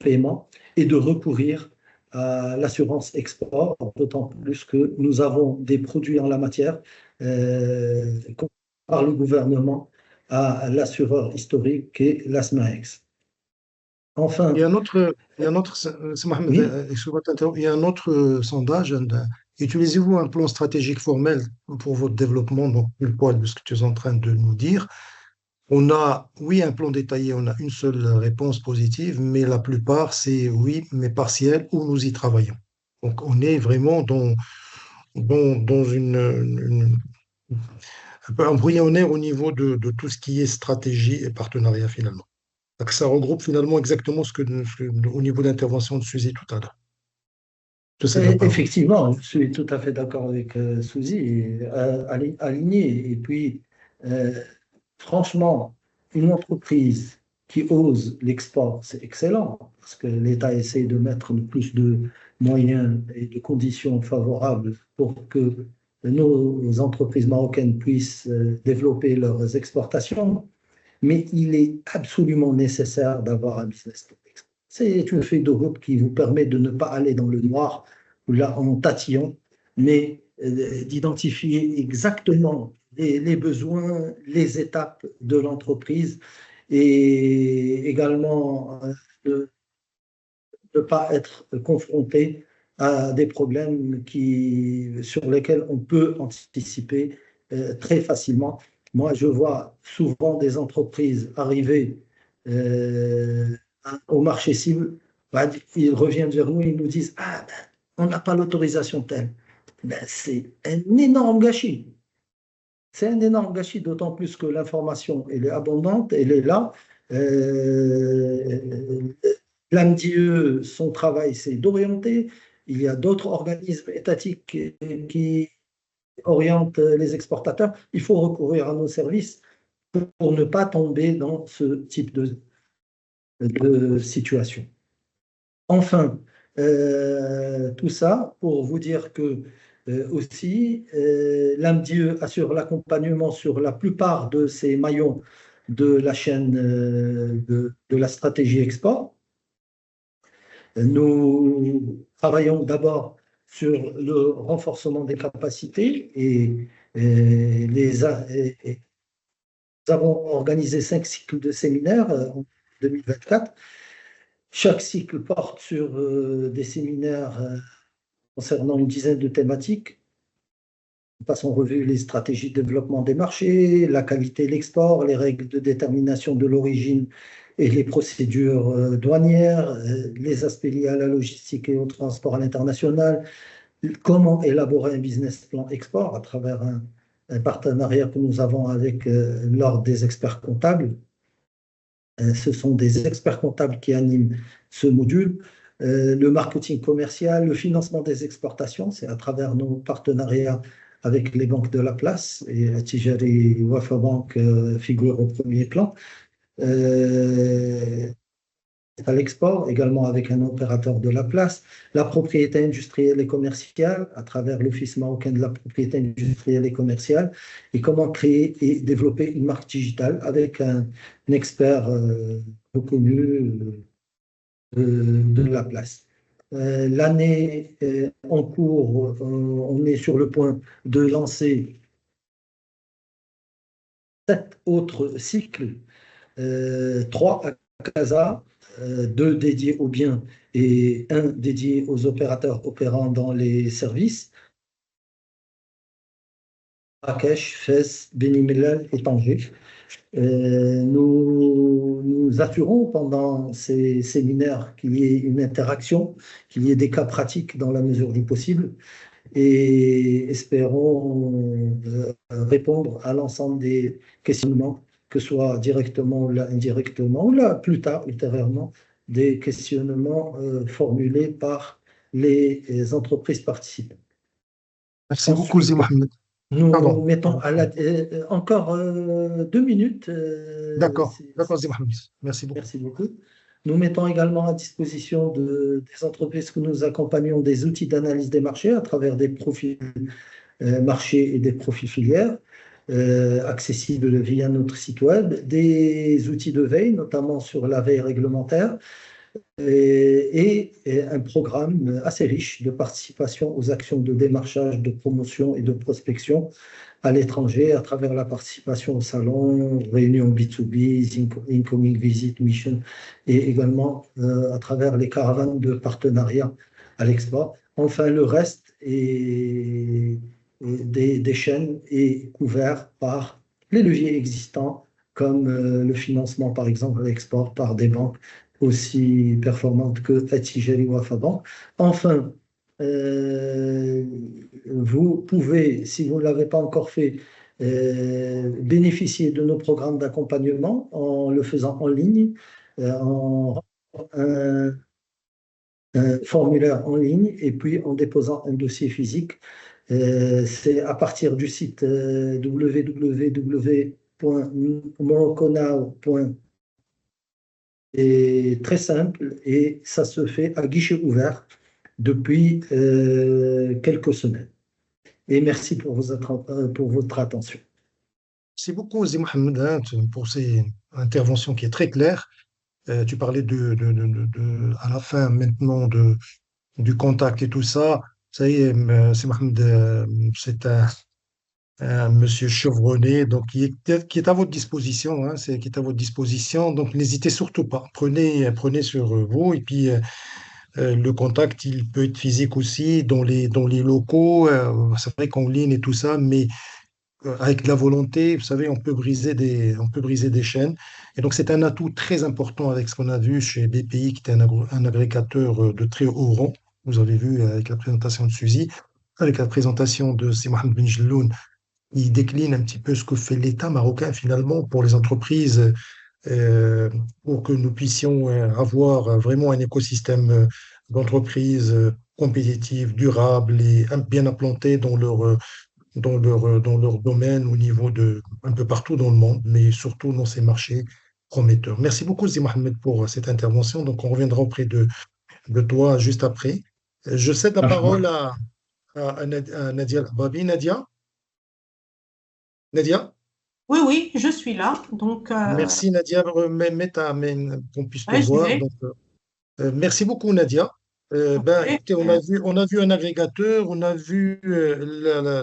paiement et de recourir à l'assurance export, d'autant plus que nous avons des produits en la matière par le gouvernement à l'assureur historique qui est l'ASMAEX. Enfin, c'est Mohamed, oui. excuse-moi de t'interrompre. Il y a un autre sondage. Utilisez-vous un plan stratégique formel pour votre développement, donc le poids de ce que tu es en train de nous dire? On a, oui, un plan détaillé, on a une seule réponse positive, mais la plupart, c'est oui, mais partiel, ou nous y travaillons. Donc, on est vraiment dans un peu embryonnaire au niveau de tout ce qui est stratégie et partenariat finalement. Donc, ça regroupe finalement exactement au niveau d'intervention de Suzy tout à l'heure. Je cède la parole. Effectivement, je suis tout à fait d'accord avec Suzy, aligné. Et puis, euh, franchement, une entreprise qui ose l'export, c'est excellent, parce que l'État essaie de mettre le plus de moyens et de conditions favorables pour que nos entreprises marocaines puissent développer leurs exportations. Mais il est absolument nécessaire d'avoir un business plan. C'est une feuille de route qui vous permet de ne pas aller dans le noir ou là en tatillon, mais d'identifier exactement les besoins, les étapes de l'entreprise et également de ne pas être confronté à des problèmes sur lesquels on peut anticiper très facilement. Moi, je vois souvent des entreprises arriver euh, au marché cible. Ben, ils reviennent vers nous, ils nous disent ah, ben, on n'a pas l'autorisation telle. Ben, c'est un énorme gâchis. C'est un énorme gâchis, d'autant plus que l'information, elle est abondante, elle est là. L'AMDIE, son travail, c'est d'orienter. Il y a d'autres organismes étatiques qui orientent les exportateurs. Il faut recourir à nos services pour ne pas tomber dans ce type de situation. Enfin, tout ça pour vous dire que aussi, l'AMDIE assure l'accompagnement sur la plupart de ces maillons de la chaîne de la stratégie export. Nous travaillons d'abord sur le renforcement des capacités et nous avons organisé 5 cycles de séminaires en 2024. Chaque cycle porte sur des séminaires concernant une dizaine de thématiques. Nous passons en revue les stratégies de développement des marchés, la qualité de l'export, les règles de détermination de l'origine et les procédures douanières, les aspects liés à la logistique et au transport à l'international, comment élaborer un business plan export à travers un partenariat que nous avons avec l'Ordre des experts comptables. Ce sont des experts comptables qui animent ce module. Le marketing commercial, le financement des exportations, c'est à travers nos partenariats avec les banques de la place, et Attijari et Wafa Bank figurent au premier plan. À l'export, également avec un opérateur de la place, la propriété industrielle et commerciale à travers l'Office marocain de la propriété industrielle et commerciale, et comment créer et développer une marque digitale avec un expert reconnu de la place. L'année en cours, on est sur le point de lancer 7 autres cycles, 3 à Casa, 2 dédiés aux biens et 1 dédié aux opérateurs opérant dans les services. Marrakech, Fès, Beni Mellal et Tanger. Nous assurons pendant ces séminaires qu'il y ait une interaction, qu'il y ait des cas pratiques dans la mesure du possible et espérons répondre à l'ensemble des questionnements que ce soit directement ou là, indirectement, ou là, plus tard, ultérieurement, des questionnements formulés par les entreprises participantes. Merci beaucoup, Zé Ensuite, Mohamed. nous Pardon. mettons encore 2 minutes. D'accord, d'accord, Zé Mohamed. Merci beaucoup. Merci beaucoup. Nous mettons également à disposition des entreprises que nous accompagnons des outils d'analyse des marchés à travers des profils marchés et des profils filières accessibles via notre site web, des outils de veille, notamment sur la veille réglementaire, et un programme assez riche de participation aux actions de démarchage, de promotion et de prospection à l'étranger à travers la participation au salon, réunions B2B, incoming visit, mission, et également à travers les caravanes de partenariat à l'export. Enfin, le reste des chaînes est couvert par les leviers existants, comme le financement, par exemple, à l'export par des banques aussi performantes que Attijari ou Afabank. Enfin, vous pouvez, si vous ne l'avez pas encore fait, bénéficier de nos programmes d'accompagnement en le faisant en ligne, en un, un formulaire en ligne et puis en déposant un dossier physique. C'est à partir du site www.morocconow.com. C'est très simple et ça se fait à guichet ouvert depuis quelques semaines. Et merci pour votre attention. Merci beaucoup, Zé Mohamed, hein, pour ces interventions qui est très claire. Tu parlais à la fin maintenant du contact et tout ça. Ça y est, c'est Mohamed, c'est un monsieur chevronné, donc qui est à votre disposition, hein, qui est à votre disposition. Donc n'hésitez surtout pas. Prenez sur vous et puis le contact, il peut être physique aussi dans les locaux. C'est vrai qu'en ligne et tout ça, mais avec de la volonté, vous savez, on peut briser des chaînes. Et donc, c'est un atout très important avec ce qu'on a vu chez BPI, qui était un agrégateur de très haut rang. Vous avez vu avec la présentation de Suzy, avec la présentation de Si Mohamed Ben Jelloun, il décline un petit peu ce que fait l'État marocain finalement pour les entreprises, pour que nous puissions avoir vraiment un écosystème d'entreprises compétitives, durables et bien implantés dans leur domaine au niveau un peu partout dans le monde, mais surtout dans ces marchés prometteurs. Merci beaucoup, Zé Mohamed, pour cette intervention. Donc, on reviendra auprès de toi juste après. Je cède la parole à Nadia Babi. Nadia? Oui, oui, je suis là. Donc, Merci, Nadia. Qu'on puisse te ouais, je voir. vais. Donc, merci beaucoup, Nadia. Ben, Ok. écoutez, on a vu un agrégateur, on a vu la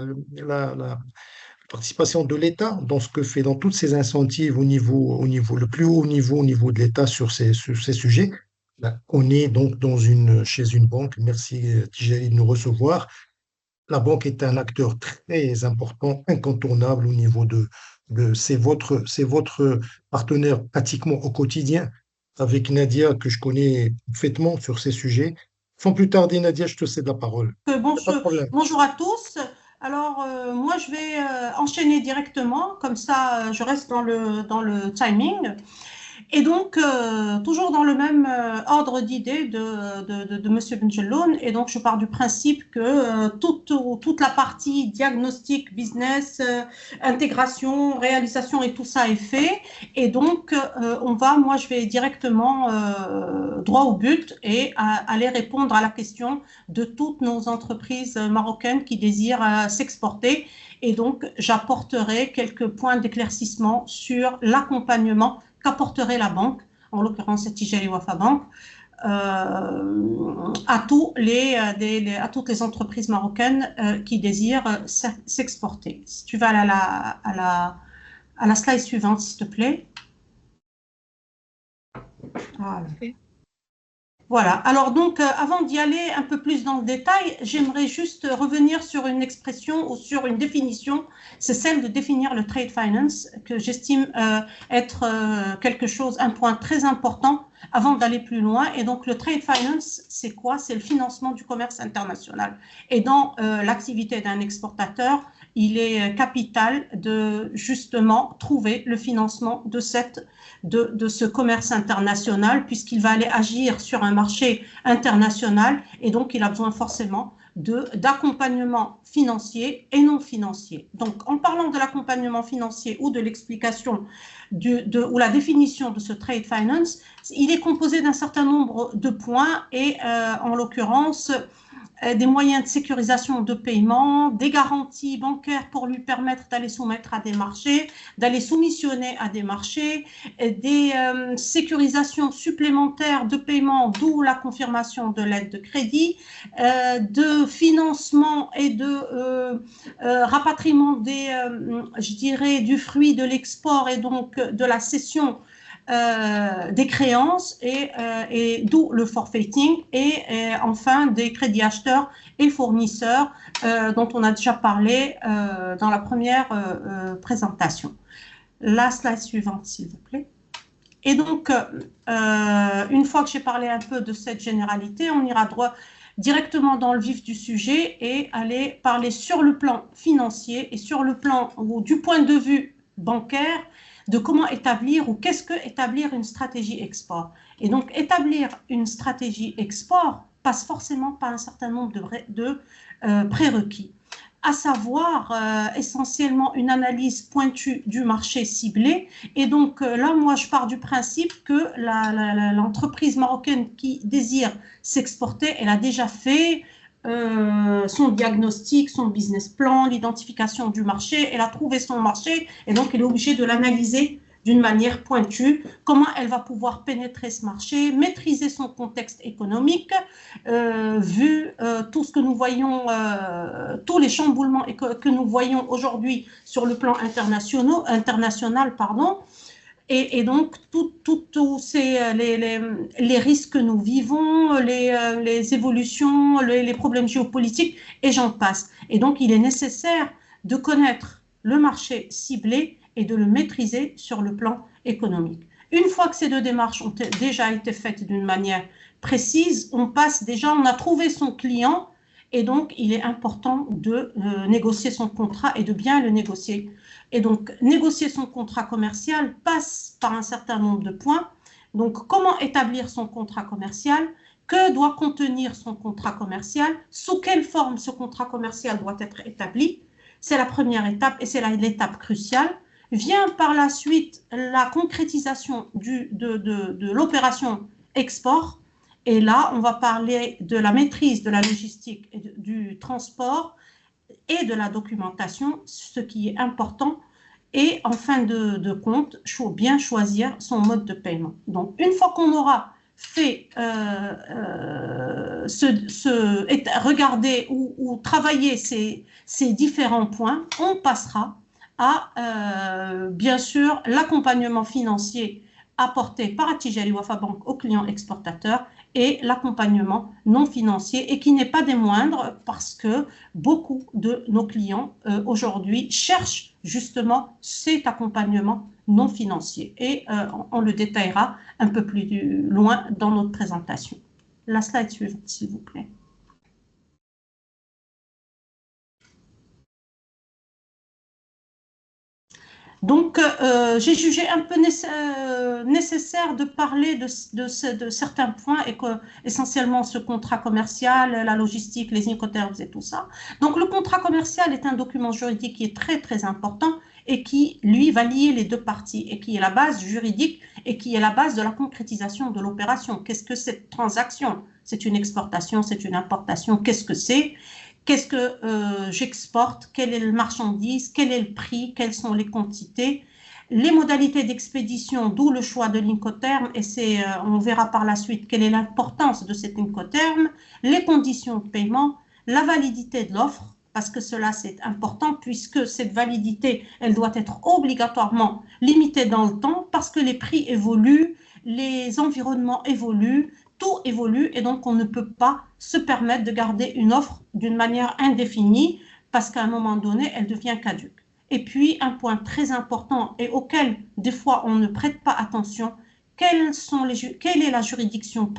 participation de l'État dans ce que fait dans toutes ces incentives le plus haut niveau au niveau de l'État sur ces sujets. Ben, on est donc chez une banque. Merci Tijari de nous recevoir. La banque est un acteur très important, incontournable au niveau c'est votre partenaire pratiquement au quotidien avec Nadia que je connais parfaitement sur ces sujets. Sans plus tarder, Nadia, je te cède la parole. Pas de problème. Bonjour à tous. Alors, moi, je vais enchaîner directement, comme ça, je reste dans le timing. Et donc, toujours dans le même ordre d'idée de M. Benjelloun, et donc je pars du principe que toute la partie diagnostic, business, intégration, réalisation et tout ça est fait. Et donc, moi je vais directement droit au but et aller répondre à la question de toutes nos entreprises marocaines qui désirent s'exporter. Et donc, j'apporterai quelques points d'éclaircissement sur l'accompagnement qu'apporterait la banque, en l'occurrence Tijari Wafa Bank, à toutes les entreprises marocaines qui désirent s'exporter. Si tu vas aller à la slide suivante, s'il te plaît. Voilà. Voilà. Alors donc, avant d'y aller un peu plus dans le détail, j'aimerais juste revenir sur une expression ou sur une définition. C'est celle de définir le trade finance, que j'estime être un point très important avant d'aller plus loin. Et donc, le trade finance, c'est quoi? C'est le financement du commerce international. Et dans l'activité d'un exportateur, il est capital de justement trouver le financement de ce commerce international, puisqu'il va aller agir sur un marché international, et donc il a besoin forcément d'accompagnement financier et non financier. Donc, en parlant de l'accompagnement financier ou de l'explication ou la définition de ce trade finance, il est composé d'un certain nombre de points et en l'occurrence, des moyens de sécurisation de paiement, des garanties bancaires pour lui permettre d'aller soumettre à des marchés, d'aller soumissionner à des marchés, des sécurisations supplémentaires de paiement, d'où la confirmation de l'aide de crédit, de financement et de rapatriement je dirais, du fruit de l'export et donc de la cession des créances et d'où le forfaiting et enfin des crédits acheteurs et fournisseurs dont on a déjà parlé dans la première présentation. La slide suivante, s'il vous plaît. Et donc, une fois que j'ai parlé un peu de cette généralité, on ira directement dans le vif du sujet et aller parler sur le plan financier et sur le plan ou du point de vue bancaire de comment établir ou qu'est-ce que établir une stratégie export. Et donc, établir une stratégie export passe forcément par un certain nombre de prérequis, à savoir essentiellement une analyse pointue du marché ciblé. Et donc là, moi, je pars du principe que l'entreprise marocaine qui désire s'exporter, elle a déjà fait son diagnostic, son business plan, l'identification du marché, elle a trouvé son marché et donc elle est obligée de l'analyser d'une manière pointue, comment elle va pouvoir pénétrer ce marché, maîtriser son contexte économique, vu tout ce que nous voyons, tous les chamboulements que nous voyons aujourd'hui sur le plan international, pardon. Et donc, tous les risques que nous vivons, les évolutions, les problèmes géopolitiques, et j'en passe. Et donc, il est nécessaire de connaître le marché ciblé et de le maîtriser sur le plan économique. Une fois que ces deux démarches ont déjà été faites d'une manière précise, on a trouvé son client, et donc, il est important de négocier son contrat et de bien le négocier. Et donc, négocier son contrat commercial passe par un certain nombre de points. Donc, comment établir son contrat commercial? Que doit contenir son contrat commercial? Sous quelle forme ce contrat commercial doit être établi? C'est la première étape et c'est l'étape cruciale. Vient par la suite la concrétisation de l'opération export. Et là, on va parler de la maîtrise de la logistique et du transport et de la documentation, ce qui est important. Et en fin de compte, il faut bien choisir son mode de paiement. Donc, une fois qu'on aura fait regarder ou travailler ces différents points, on passera à, bien sûr, l'accompagnement financier apporté par Attijari Wafa Bank aux clients exportateurs et l'accompagnement non financier et qui n'est pas des moindres parce que beaucoup de nos clients aujourd'hui cherchent justement cet accompagnement non financier et on le détaillera un peu plus loin dans notre présentation. La slide suivante, s'il vous plaît. Donc, j'ai jugé un peu nécessaire de parler de certains points et essentiellement ce contrat commercial, la logistique, les Incoterms et tout ça. Donc, le contrat commercial est un document juridique qui est très, très important et qui, lui, va lier les deux parties et qui est la base juridique et qui est la base de la concrétisation de l'opération. Qu'est-ce que cette transaction? C'est une exportation, c'est une importation, qu'est-ce que c'est? Qu'est-ce que j'exporte? Quelle est le marchandise? Quel est le prix? Quelles sont les quantités? Les modalités d'expédition, d'où le choix de l'Incoterm, et on verra par la suite quelle est l'importance de cet Incoterm, les conditions de paiement, la validité de l'offre, parce que cela c'est important, puisque cette validité, elle doit être obligatoirement limitée dans le temps, parce que les prix évoluent, les environnements évoluent, tout évolue et donc on ne peut pas se permettre de garder une offre d'une manière indéfinie parce qu'à un moment donné, elle devient caduque. Et puis, un point très important et auquel des fois on ne prête pas attention, quelle est la juridiction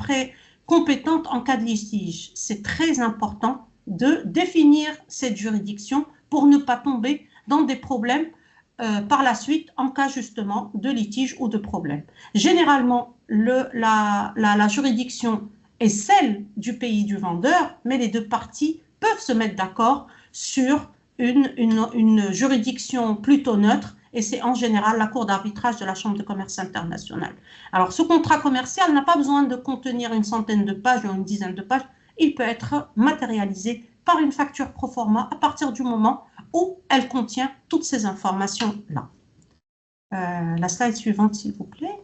compétente en cas de litige. C'est très important de définir cette juridiction pour ne pas tomber dans des problèmes par la suite en cas justement de litige ou de problème. Généralement, la juridiction est celle du pays du vendeur, mais les deux parties peuvent se mettre d'accord sur une juridiction plutôt neutre, et c'est en général la Cour d'arbitrage de la Chambre de commerce internationale. Alors, ce contrat commercial n'a pas besoin de contenir une centaine de pages ou une dizaine de pages, il peut être matérialisé par une facture pro forma à partir du moment où elle contient toutes ces informations-là. La slide suivante, s'il vous plaît.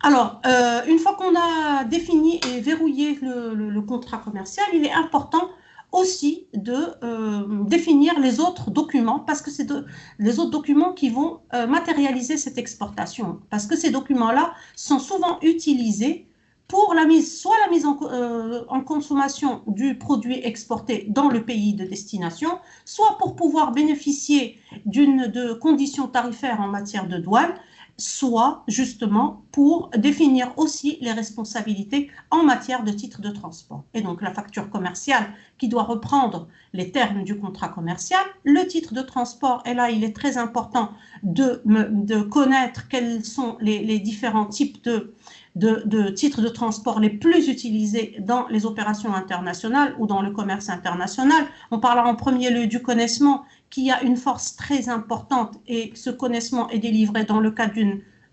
Alors, une fois qu'on a défini et verrouillé le contrat commercial, il est important aussi de définir les autres documents, parce que c'est les autres documents qui vont matérialiser cette exportation, parce que ces documents-là sont souvent utilisés pour soit la mise en consommation du produit exporté dans le pays de destination, soit pour pouvoir bénéficier de conditions tarifaires en matière de douane, soit justement pour définir aussi les responsabilités en matière de titre de transport. Et donc la facture commerciale qui doit reprendre les termes du contrat commercial, le titre de transport, et là il est très important de connaître quels sont les différents types de titres de transport les plus utilisés dans les opérations internationales ou dans le commerce international. On parlera en premier lieu du connaissement, qui a une force très importante, et ce connaissement est délivré dans le cadre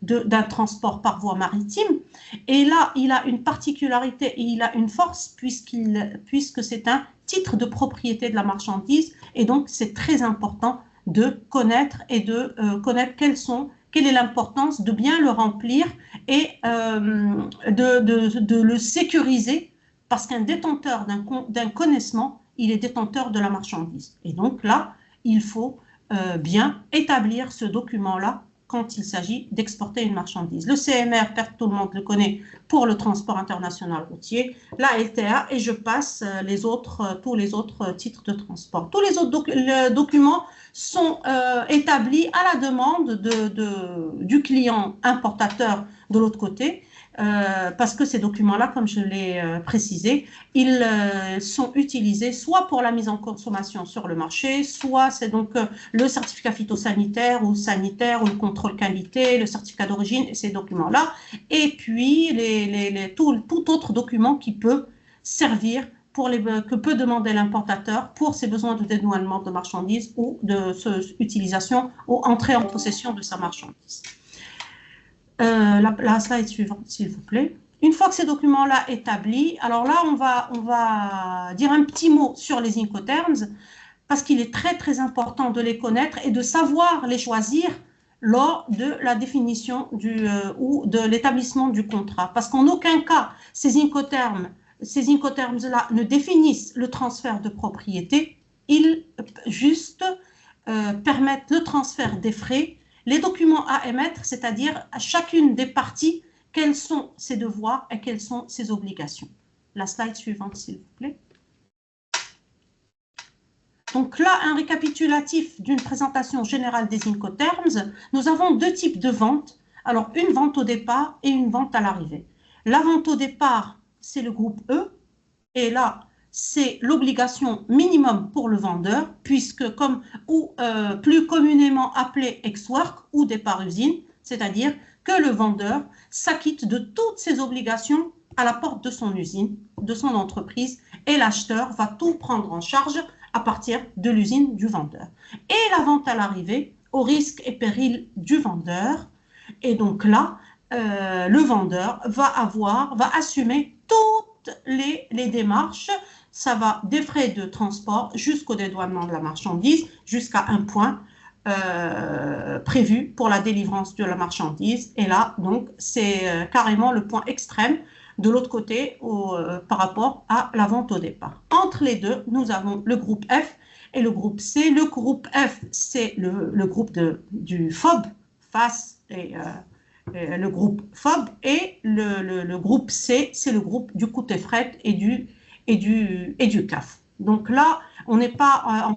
d'un transport par voie maritime. Et là, il a une particularité et il a une force puisque c'est un titre de propriété de la marchandise, et donc c'est très important de connaître et de connaître quelle est l'importance de bien le remplir et de le sécuriser, parce qu'un détenteur d'un connaissement, il est détenteur de la marchandise. Et donc là, il faut bien établir ce document-là quand il s'agit d'exporter une marchandise. Le CMR, tout le monde le connaît, pour le transport international routier, la LTA, et je passe tous les autres titres de transport. Tous les autres documents sont établis à la demande du client importateur de l'autre côté, parce que ces documents-là, comme je l'ai précisé, ils sont utilisés soit pour la mise en consommation sur le marché, soit c'est donc le certificat phytosanitaire ou sanitaire ou le contrôle qualité, le certificat d'origine, et ces documents-là, et puis tout autre document qui peut servir que peut demander l'importateur pour ses besoins de dédouanement de marchandises ou de utilisation ou entrée en possession de sa marchandise. La slide suivante, s'il vous plaît. Une fois que ces documents-là établis, alors là, on va dire un petit mot sur les Incoterms, parce qu'il est très, très important de les connaître et de savoir les choisir lors de la définition ou de l'établissement du contrat. Parce qu'en aucun cas, ces Incoterms-là ne définissent le transfert de propriété, ils juste permettent le transfert des frais, les documents à émettre, c'est-à-dire à chacune des parties, quels sont ses devoirs et quelles sont ses obligations. La slide suivante, s'il vous plaît. Donc là, un récapitulatif d'une présentation générale des Incoterms. Nous avons deux types de ventes. Alors, une vente au départ et une vente à l'arrivée. La vente au départ, c'est le groupe E. Et là, c'est l'obligation minimum pour le vendeur, puisque plus communément appelé ex-work ou départ usine, c'est-à-dire que le vendeur s'acquitte de toutes ses obligations à la porte de son usine, de son entreprise, et l'acheteur va tout prendre en charge à partir de l'usine du vendeur. Et la vente à l'arrivée, au risque et péril du vendeur. Et donc là, le vendeur va assumer toutes les démarches. Ça va des frais de transport jusqu'au dédouanement de la marchandise, jusqu'à un point prévu pour la délivrance de la marchandise. Et là, donc, c'est carrément le point extrême de l'autre côté par rapport à la vente au départ. Entre les deux, nous avons le groupe F et le groupe C. Le groupe F, c'est le groupe du FOB, FAS et le groupe FOB, et le groupe C, c'est le groupe du coût et fret et du CAF. Donc là, on n'est pas,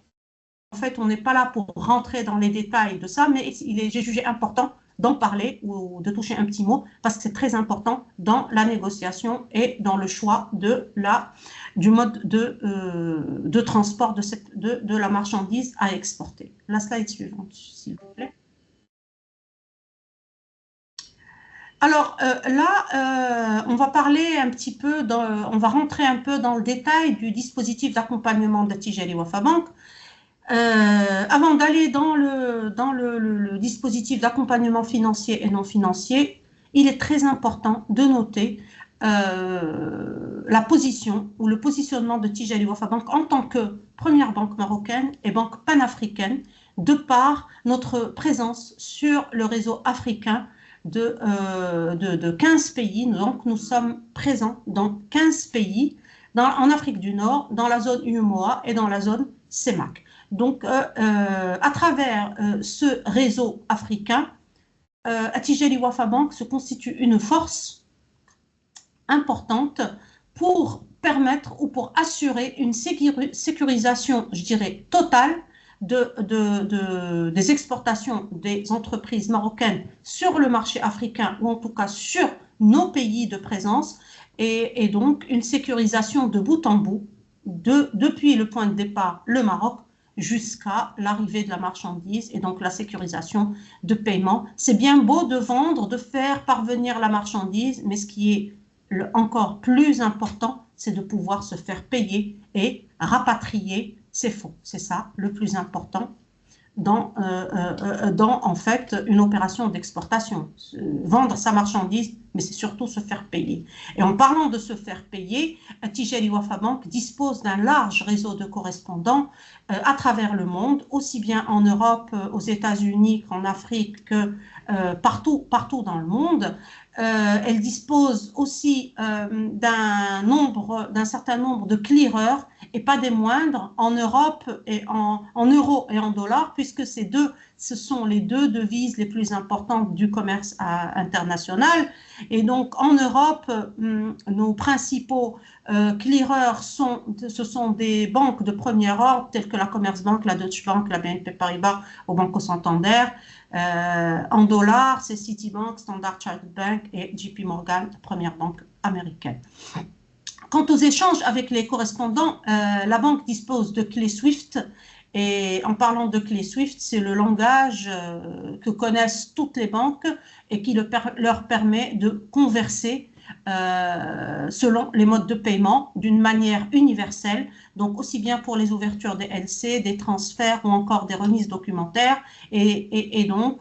en fait, on n'est pas là pour rentrer dans les détails de ça, mais j'ai jugé important d'en parler ou de toucher un petit mot, parce que c'est très important dans la négociation et dans le choix du mode de transport de la marchandise à exporter. La slide suivante, s'il vous plaît. Alors là, on va parler un petit peu, on va rentrer un peu dans le détail du dispositif d'accompagnement de Tijari Wafa Bank. Avant d'aller dans le dispositif d'accompagnement financier et non financier, il est très important de noter la position ou le positionnement de Tijari Wafa Bank en tant que première banque marocaine et banque panafricaine, de par notre présence sur le réseau africain de 15 pays. Donc, nous sommes présents dans 15 pays en Afrique du Nord, dans la zone UEMOA et dans la zone CEMAC. Donc, à travers ce réseau africain, Tijari Wafa Bank se constitue une force importante pour permettre ou pour assurer une sécurisation, je dirais, totale des exportations des entreprises marocaines sur le marché africain, ou en tout cas sur nos pays de présence, et donc une sécurisation de bout en bout, depuis le point de départ, le Maroc, jusqu'à l'arrivée de la marchandise et donc la sécurisation de paiement. C'est bien beau de vendre, de faire parvenir la marchandise, mais ce qui est encore plus important, c'est de pouvoir se faire payer et rapatrier ses fonds. C'est ça le plus important dans en fait une opération d'exportation. Vendre sa marchandise, mais c'est surtout se faire payer. Et en parlant de se faire payer, Tijari Wafa Bank dispose d'un large réseau de correspondants à travers le monde, aussi bien en Europe, aux États-Unis qu'en Afrique, que partout dans le monde. Elle dispose aussi d'un certain nombre de clearers, et pas des moindres, en Europe et en euros et en dollars, puisque ce sont les deux devises les plus importantes du commerce international. Et donc, en Europe, nos principaux clearers ce sont des banques de premier ordre, telles que la Commerzbank, la Deutsche Bank, la BNP Paribas ou Banco Santander. En dollars, c'est Citibank, Standard Chartered Bank et JP Morgan, première banque américaine. Quant aux échanges avec les correspondants, la banque dispose de clés SWIFT. Et en parlant de clés SWIFT, c'est le langage que connaissent toutes les banques et qui leur permet de converser selon les modes de paiement d'une manière universelle, donc aussi bien pour les ouvertures des LC, des transferts ou encore des remises documentaires. Et donc,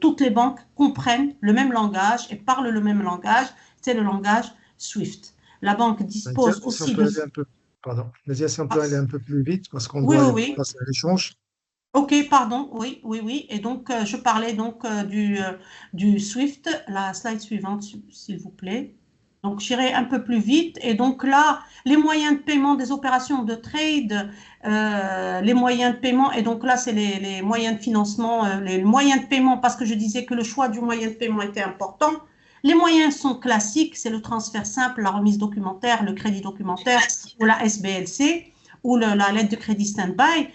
toutes les banques comprennent le même langage et parlent le même langage, c'est le langage SWIFT. La banque dispose aussi de... Pardon, Nadia, si on peut aller un peu plus vite, parce qu'on Oui, doit oui. passer à l'échange. Ok, pardon, oui. Et donc, je parlais donc du SWIFT. La slide suivante, s'il vous plaît. Donc, j'irai un peu plus vite. Et donc là, les moyens de paiement des opérations de trade, les moyens de paiement, et donc là, c'est les moyens de financement, les moyens de paiement, parce que je disais que le choix du moyen de paiement était important. Les moyens sont classiques, c'est le transfert simple, la remise documentaire, le crédit documentaire ou la SBLC ou la lettre de crédit stand-by.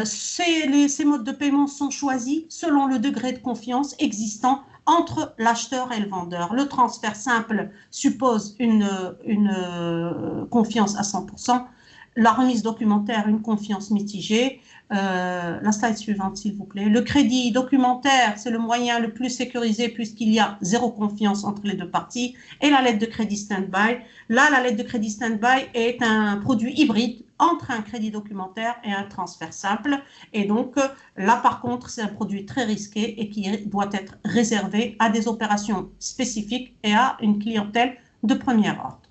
Ces modes de paiement sont choisis selon le degré de confiance existant entre l'acheteur et le vendeur. Le transfert simple suppose une confiance à 100%. La remise documentaire, une confiance mitigée. La slide suivante, s'il vous plaît. Le crédit documentaire, c'est le moyen le plus sécurisé puisqu'il y a zéro confiance entre les deux parties. Et la lettre de crédit stand-by. Là, la lettre de crédit stand-by est un produit hybride entre un crédit documentaire et un transfert simple. Et donc, là, par contre, c'est un produit très risqué et qui doit être réservé à des opérations spécifiques et à une clientèle de premier ordre.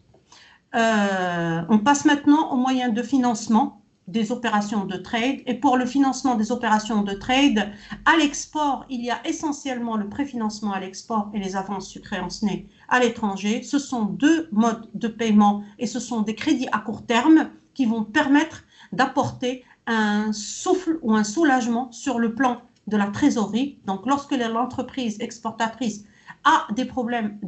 On passe maintenant aux moyens de financement des opérations de trade. Et pour le financement des opérations de trade, à l'export, il y a essentiellement le préfinancement à l'export et les avances sur créances nées à l'étranger. Ce sont deux modes de paiement et ce sont des crédits à court terme qui vont permettre d'apporter un souffle ou un soulagement sur le plan de la trésorerie. Donc, lorsque l'entreprise exportatrice a des problèmes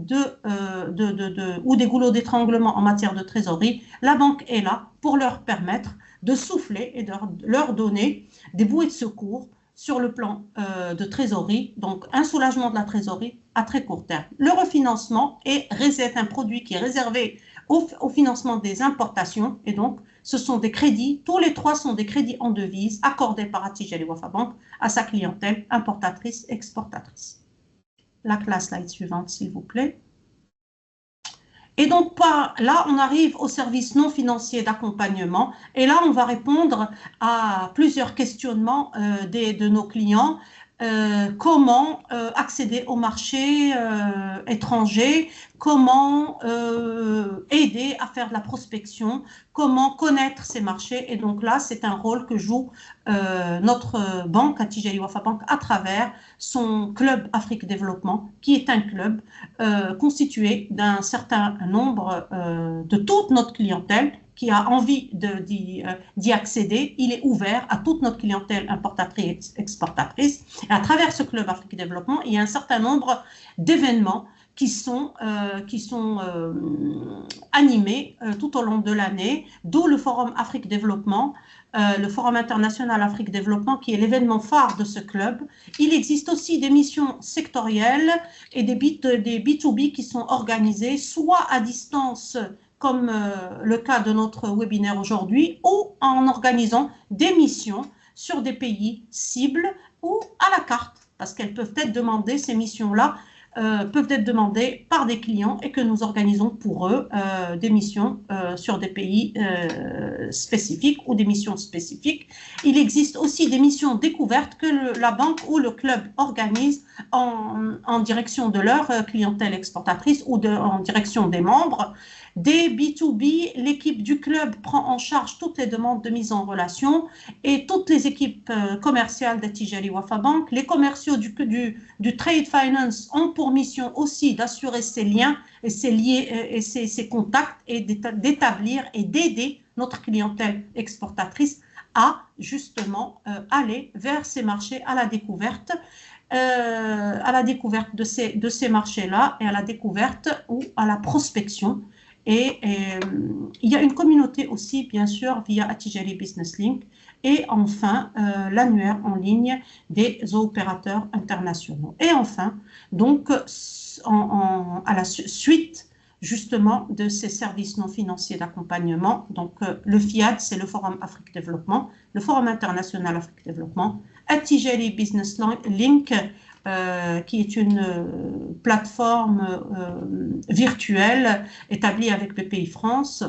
ou des goulots d'étranglement en matière de trésorerie, la banque est là pour leur permettre de souffler et de leur donner des bouées de secours sur le plan de trésorerie, donc un soulagement de la trésorerie à très court terme. Le refinancement est un produit qui est réservé au financement des importations et donc ce sont des crédits, tous les trois sont des crédits en devises accordés par Attijari Wafa Bank à sa clientèle importatrice, exportatrice. La slide suivante, s'il vous plaît. Et donc, là, on arrive au service non financier d'accompagnement. Et là, on va répondre à plusieurs questionnements de nos clients. Comment accéder au marché étranger, comment aider à faire de la prospection, comment connaître ces marchés. Et donc là, c'est un rôle que joue notre banque, Attijari Wafa Bank, à travers son club Afrique Développement, qui est un club constitué d'un certain nombre de toute notre clientèle qui a envie d'y accéder. Il est ouvert à toute notre clientèle importatrice, exportatrice. Et à travers ce club Afrique Développement, il y a un certain nombre d'événements qui sont animés tout au long de l'année, d'où le Forum Afrique Développement, le Forum international Afrique Développement, qui est l'événement phare de ce club. Il existe aussi des missions sectorielles et des B2B qui sont organisées, soit à distance, comme le cas de notre webinaire aujourd'hui, ou en organisant des missions sur des pays cibles ou à la carte, parce qu'elles peuvent être demandées, ces missions-là, peuvent être demandées par des clients et que nous organisons pour eux des missions sur des pays spécifiques ou des missions spécifiques. Il existe aussi des missions découvertes que la banque ou le club organise en direction de leur clientèle exportatrice ou en direction des membres. Des B2B, l'équipe du club prend en charge toutes les demandes de mise en relation et toutes les équipes commerciales d'Attijari Wafa Bank. Les commerciaux du Trade Finance ont pour mission aussi d'assurer ces liens et ces contacts et d'établir et d'aider notre clientèle exportatrice à justement aller vers ces marchés à la découverte de ces marchés-là et à la découverte ou à la prospection. Et il y a une communauté aussi, bien sûr, via Attijari Business Link. Et enfin, l'annuaire en ligne des opérateurs internationaux. Et enfin, donc, à la suite justement de ces services non financiers d'accompagnement, donc le FIAD, c'est le Forum Afrique Développement, le Forum international Afrique Développement, Attijari Business Link, qui est une plateforme virtuelle établie avec BPI France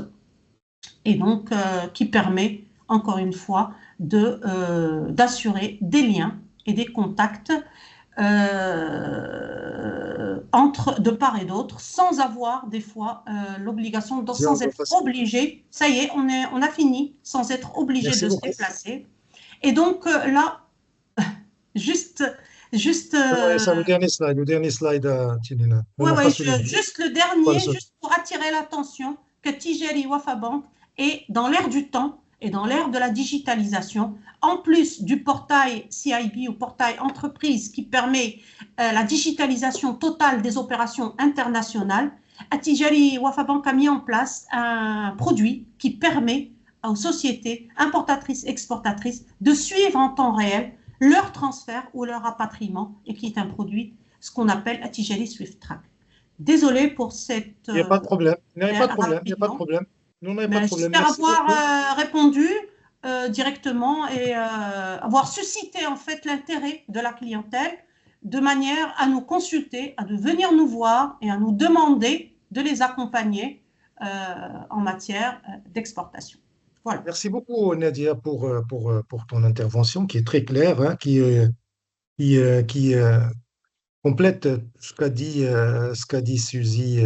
et donc qui permet, encore une fois, d'assurer des liens et des contacts de part et d'autre, sans avoir des fois l'obligation, sans être obligé, ça y est, on a fini, sans être obligé de se déplacer. Et donc là, juste le dernier slide, Tilina. Juste le dernier, juste pour attirer l'attention que Attijari Wafa Bank est dans l'ère du temps et dans l'ère de la digitalisation, en plus du portail CIB ou portail entreprise qui permet la digitalisation totale des opérations internationales, Attijari Wafa Bank a mis en place un produit qui permet aux sociétés importatrices, exportatrices de suivre en temps réel leur transfert ou leur rapatriement et qui est un produit, ce qu'on appelle Attijari Swift Track. Désolée pour cette... Il n'y a pas de problème. Il n'y a pas de problème. Il n'y a pas de problème. Nous, on n'a pas de problème. J'espère avoir répondu directement et avoir suscité en fait l'intérêt de la clientèle de manière à nous consulter, à de venir nous voir et à nous demander de les accompagner en matière d'exportation. Voilà. Merci beaucoup, Nadia, pour ton intervention qui est très claire, hein, qui complète ce qu'a dit Suzy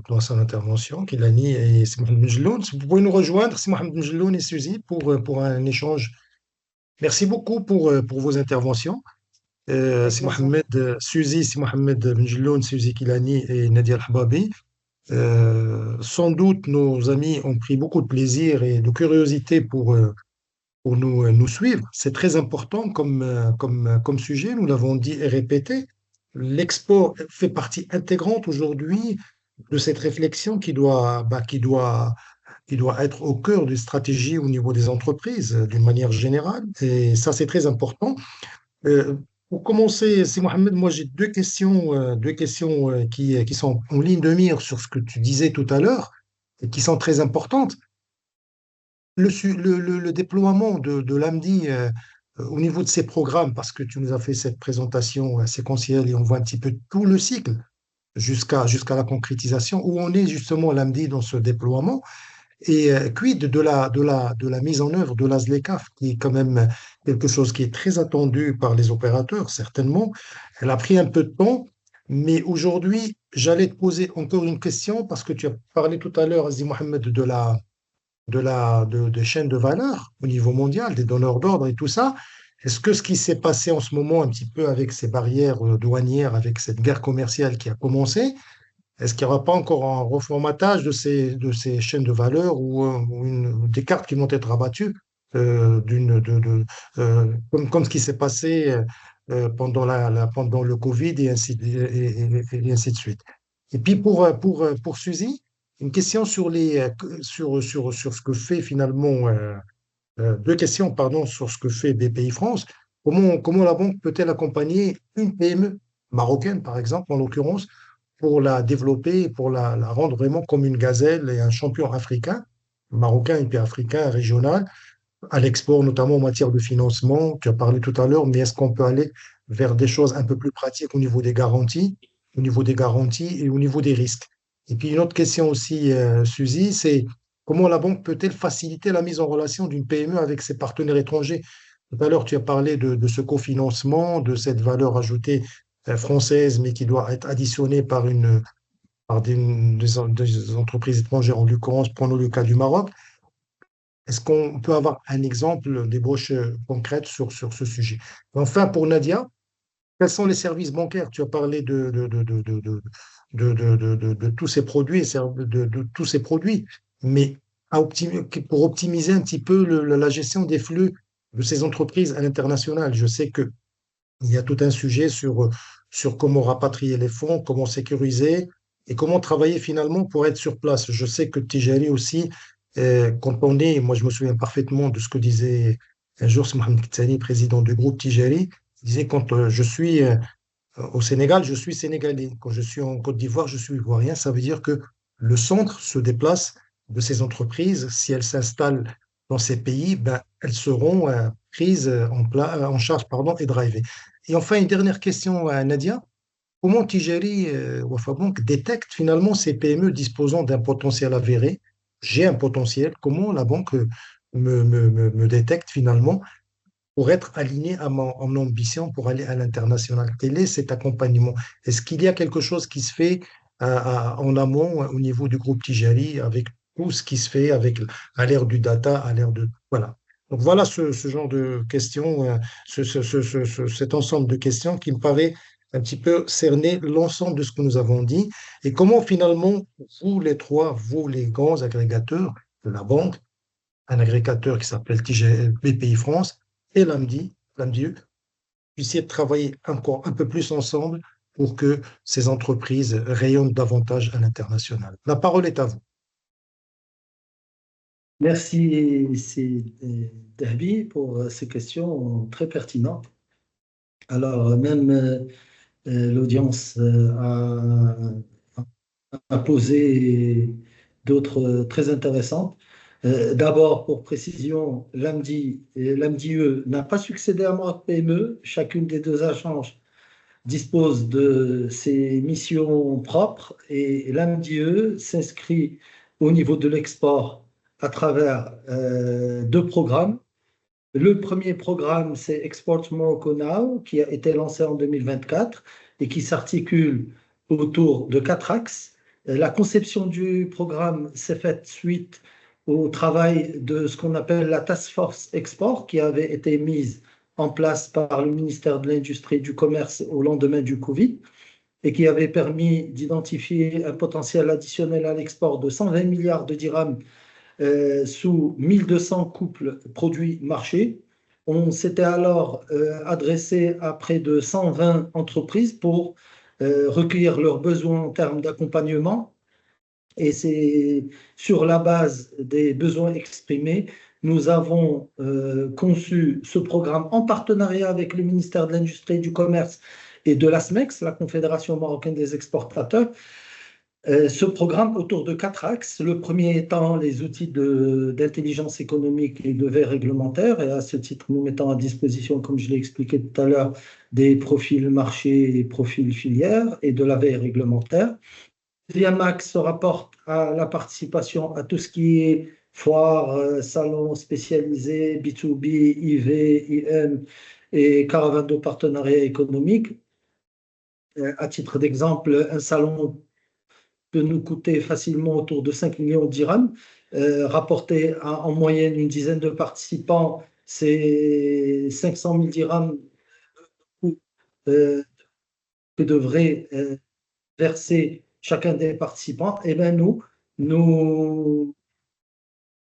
dans son intervention, Kilani et Mohamed Mjloun. Vous pouvez nous rejoindre, c'est Mohamed Mjloun et Suzy, pour un échange. Merci beaucoup pour vos interventions. C'est Mohamed Suzy, c'est Mohamed Mjloun, Suzy Kilani et Nadia Al-Hababi. Sans doute, nos amis ont pris beaucoup de plaisir et de curiosité pour nous suivre. C'est très important comme sujet, nous l'avons dit et répété. L'export fait partie intégrante aujourd'hui de cette réflexion qui doit être au cœur des stratégies au niveau des entreprises d'une manière générale. Et ça, c'est très important. Euh, pour commencer, c'est Mohamed, moi j'ai deux questions qui sont en ligne de mire sur ce que tu disais tout à l'heure et qui sont très importantes. Le déploiement de l'AMDI au niveau de ses programmes, parce que tu nous as fait cette présentation séquentielle et on voit un petit peu tout le cycle jusqu'à la concrétisation, où on est justement l'AMDI dans ce déploiement. Et quid de la mise en œuvre de la ZLECAf, qui est quand même quelque chose qui est très attendu par les opérateurs, certainement. Elle a pris un peu de temps, mais aujourd'hui, j'allais te poser encore une question parce que tu as parlé tout à l'heure, Aziz Mohamed, des chaînes de valeur au niveau mondial, des donneurs d'ordre et tout ça. Est-ce que ce qui s'est passé en ce moment un petit peu avec ces barrières douanières, avec cette guerre commerciale qui a commencé, est-ce qu'il n'y aura pas encore un reformatage de ces chaînes de valeur ou des cartes qui vont être rabattues comme ce qui s'est passé pendant pendant le Covid et ainsi de suite. Et puis pour Suzy, une question sur ce que fait finalement, deux questions, pardon, sur ce que fait BPI France. Comment la banque peut-elle accompagner une PME marocaine, par exemple, en l'occurrence, pour la développer, pour la rendre vraiment comme une gazelle et un champion africain, marocain et puis africain, régional, à l'export, notamment en matière de financement. Tu as parlé tout à l'heure, mais est-ce qu'on peut aller vers des choses un peu plus pratiques au niveau des garanties et au niveau des risques? Et puis une autre question aussi, Suzy, c'est comment la banque peut-elle faciliter la mise en relation d'une PME avec ses partenaires étrangers? Tout à l'heure, tu as parlé de ce cofinancement, de cette valeur ajoutée française, mais qui doit être additionnée par des entreprises étrangères, en l'occurrence, prenons le cas du Maroc. Est-ce qu'on peut avoir un exemple d'ébauche concrète sur ce sujet? Enfin, pour Nadia, quels sont les services bancaires? Tu as parlé de tous ces produits, de tous ces produits, mais pour optimiser un petit peu la gestion des flux de ces entreprises à l'international, je sais qu'il y a tout un sujet sur comment rapatrier les fonds, comment sécuriser et comment travailler finalement pour être sur place. Je sais que Tijari aussi, quand on est, moi je me souviens parfaitement de ce que disait un jour Mohamed Khtani, président du groupe Tijari, il disait quand je suis au Sénégal, je suis sénégalais. Quand je suis en Côte d'Ivoire, je suis ivoirien. Ça veut dire que le centre se déplace de ces entreprises. Si elles s'installent dans ces pays, ben, elles seront prises en charge pardon, et drivées. Et enfin, une dernière question à Nadia. Comment Tijeri Wafa Bank détecte finalement ces PME disposant d'un potentiel avéré? J'ai un potentiel. Comment la banque me détecte finalement pour être aligné à mon ambition pour aller à l'international? Quel est cet accompagnement? Est-ce qu'il y a quelque chose qui se fait en amont au niveau du groupe Tijari avec tout ce qui se fait à l'ère du data, à l'ère de... Voilà. Donc voilà ce genre de questions, cet ensemble de questions qui me paraît un petit peu cerner l'ensemble de ce que nous avons dit et comment finalement, vous les trois, vous les grands agrégateurs de la banque, un agrégateur qui s'appelle BPI France et l'AMDI, puissiez travailler encore un peu plus ensemble pour que ces entreprises rayonnent davantage à l'international. La parole est à vous. Merci, Dabi, pour ces questions très pertinentes. Alors, même l'audience a posé d'autres très intéressantes. D'abord, pour précision, l'AMDIE n'a pas succédé à Maroc PME. Chacune des deux agences dispose de ses missions propres et l'AMDIE s'inscrit au niveau de l'export à travers deux programmes. Le premier programme, c'est Export Morocco Now, qui a été lancé en 2024 et qui s'articule autour de quatre axes. La conception du programme s'est faite suite au travail de ce qu'on appelle la Task Force Export, qui avait été mise en place par le ministère de l'Industrie et du Commerce au lendemain du Covid et qui avait permis d'identifier un potentiel additionnel à l'export de 120 milliards de dirhams sous 1200 couples produits marchés. On s'était alors adressé à près de 120 entreprises pour recueillir leurs besoins en termes d'accompagnement. Et c'est sur la base des besoins exprimés, nous avons conçu ce programme en partenariat avec le ministère de l'Industrie et du Commerce et de la SMEX, la Confédération marocaine des exportateurs. Ce programme autour de 4 axes. Le premier étant les outils d'intelligence économique et de veille réglementaire. Et à ce titre, nous mettons à disposition, comme je l'ai expliqué tout à l'heure, des profils marché et profils filières et de la veille réglementaire. Le deuxième axe se rapporte à la participation à tout ce qui est foires, salons spécialisés, B2B, IV, IM et caravanes de partenariat économique. À titre d'exemple, un salon peut nous coûter facilement autour de 5 millions de dirhams. Rapporté en moyenne une dizaine de participants, c'est 500 000 dirhams que devrait verser chacun des participants. Et bien nous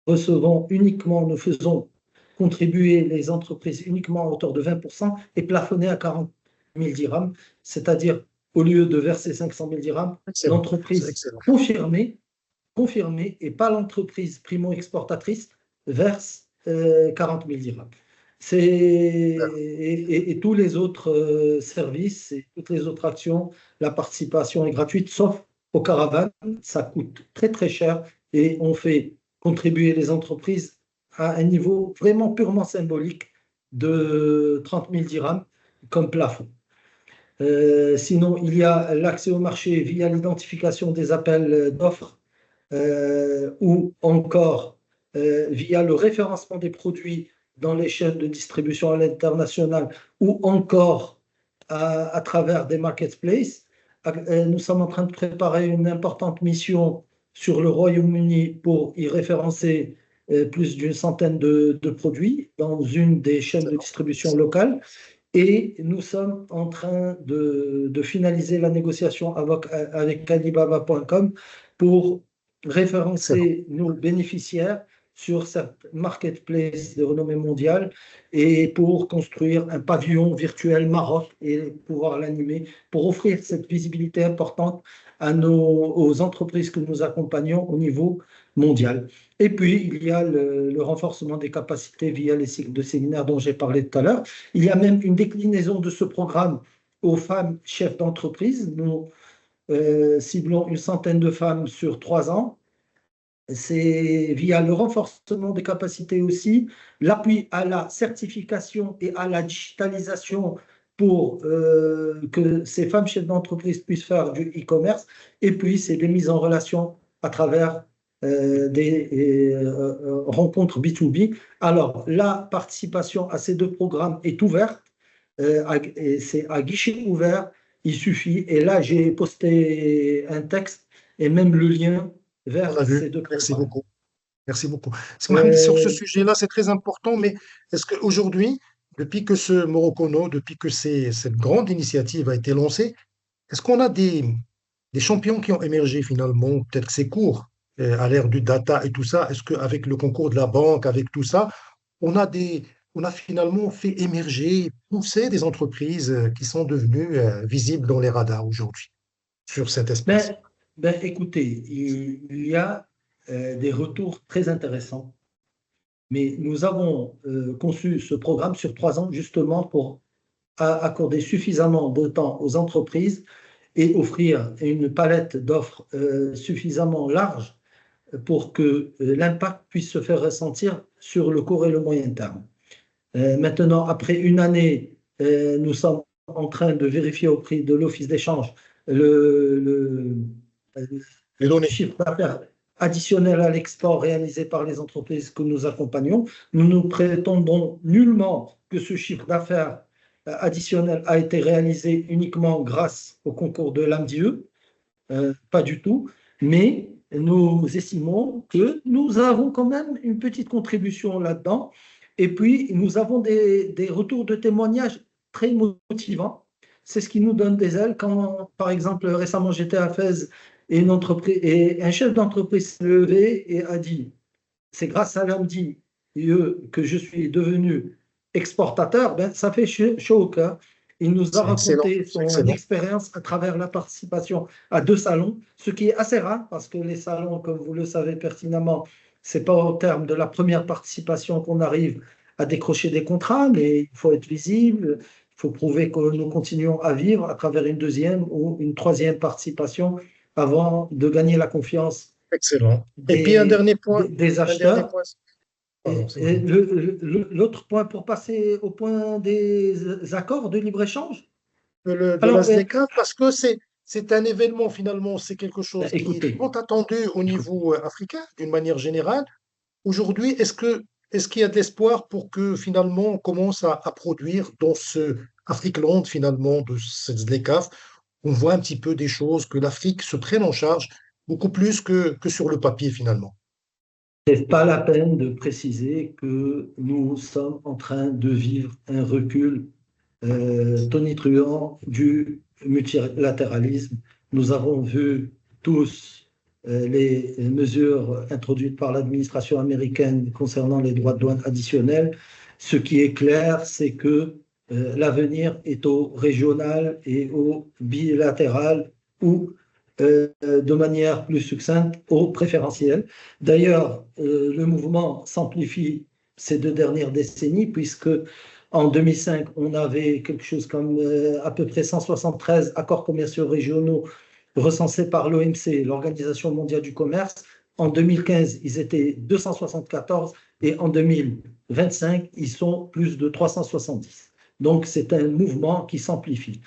recevons uniquement, nous faisons contribuer les entreprises uniquement à hauteur de 20% et plafonné à 40 000 dirhams, c'est-à-dire au lieu de verser 500 000 dirhams, l'entreprise confirmée et pas l'entreprise primo-exportatrice verse 40 000 dirhams. Et tous les autres services et toutes les autres actions, la participation est gratuite, sauf aux caravanes. Ça coûte très très cher et on fait contribuer les entreprises à un niveau vraiment purement symbolique de 30 000 dirhams comme plafond. Sinon, il y a l'accès au marché via l'identification des appels d'offres ou encore via le référencement des produits dans les chaînes de distribution à l'international ou encore à travers des marketplaces. Nous sommes en train de préparer une importante mission sur le Royaume-Uni pour y référencer plus d'une centaine de produits dans une des chaînes de distribution locales. Et nous sommes en train de finaliser la négociation avec Alibaba.com pour référencer nos bénéficiaires sur cette marketplace de renommée mondiale et pour construire un pavillon virtuel Maroc et pouvoir l'animer pour offrir cette visibilité importante aux entreprises que nous accompagnons au niveau mondial. Et puis, il y a le renforcement des capacités via les cycles de séminaires dont j'ai parlé tout à l'heure. Il y a même une déclinaison de ce programme aux femmes chefs d'entreprise. Nous ciblons une centaine de femmes sur 3 ans. C'est via le renforcement des capacités aussi, l'appui à la certification et à la digitalisation pour que ces femmes chefs d'entreprise puissent faire du e-commerce. Et puis, c'est des mises en relation à travers des rencontres B2B. Alors, la participation à ces 2 programmes est ouverte, c'est à guichet ouvert, il suffit. Et là, j'ai posté un texte et même le lien vers ces 2 programmes. Merci beaucoup. Merci beaucoup. Sur ce sujet-là, c'est très important, mais est-ce qu'aujourd'hui, depuis que ce Morocono, depuis que cette grande initiative a été lancée, est-ce qu'on a des champions qui ont émergé finalement? Peut-être que c'est court à l'ère du data et tout ça. Est-ce qu'avec le concours de la banque, avec tout ça, on a finalement fait émerger, pousser des entreprises qui sont devenues visibles dans les radars aujourd'hui sur cet espace? Écoutez, il y a des retours très intéressants, mais nous avons conçu ce programme sur 3 ans justement pour accorder suffisamment de temps aux entreprises et offrir une palette d'offres suffisamment large pour que l'impact puisse se faire ressentir sur le court et le moyen terme. Maintenant, après une année, nous sommes en train de vérifier auprès de l'Office d'échange le chiffre d'affaires additionnel à l'export réalisé par les entreprises que nous accompagnons. Nous ne prétendons nullement que ce chiffre d'affaires additionnel a été réalisé uniquement grâce au concours de l'AMDIE, pas du tout, mais nous estimons que nous avons quand même une petite contribution là-dedans. Et puis, nous avons des retours de témoignages très motivants. C'est ce qui nous donne des ailes. Quand, par exemple, récemment, j'étais à Fès et un chef d'entreprise s'est levé et a dit « C'est grâce à l'AMDIE que je suis devenu exportateur », ça fait chaud au cœur. Il nous a raconté son expérience à travers la participation à 2 salons, ce qui est assez rare parce que les salons, comme vous le savez pertinemment, c'est pas au terme de la première participation qu'on arrive à décrocher des contrats, mais il faut être visible, il faut prouver que nous continuons à vivre à travers une deuxième ou une troisième participation avant de gagner la confiance Excellent. Et puis un dernier point, des un dernier acheteurs. point. Pardon, c'est Et bon. l'autre point, pour passer au point des accords de libre-échange, De la alors, ZLECA, parce que c'est un événement finalement, c'est quelque chose qui est écoutez, tant attendu au écoutez. niveau africain d'une manière générale. Aujourd'hui, est-ce qu'il y a de l'espoir pour que finalement on commence à produire dans ce Afrikland finalement de cette ZLECAf, on voit un petit peu des choses, que l'Afrique se prenne en charge beaucoup plus que sur le papier finalement. C'est pas la peine de préciser que nous sommes en train de vivre un recul tonitruant du multilatéralisme. Nous avons vu tous les mesures introduites par l'administration américaine concernant les droits de douane additionnels. Ce qui est clair, c'est que l'avenir est au régional et au bilatéral ou de manière plus succincte au préférentiel. D'ailleurs, le mouvement s'amplifie ces 2 dernières décennies puisque en 2005, on avait quelque chose comme à peu près 173 accords commerciaux régionaux recensés par l'OMC, l'Organisation mondiale du commerce. En 2015, ils étaient 274 et en 2025, ils sont plus de 370. Donc, c'est un mouvement qui s'amplifie.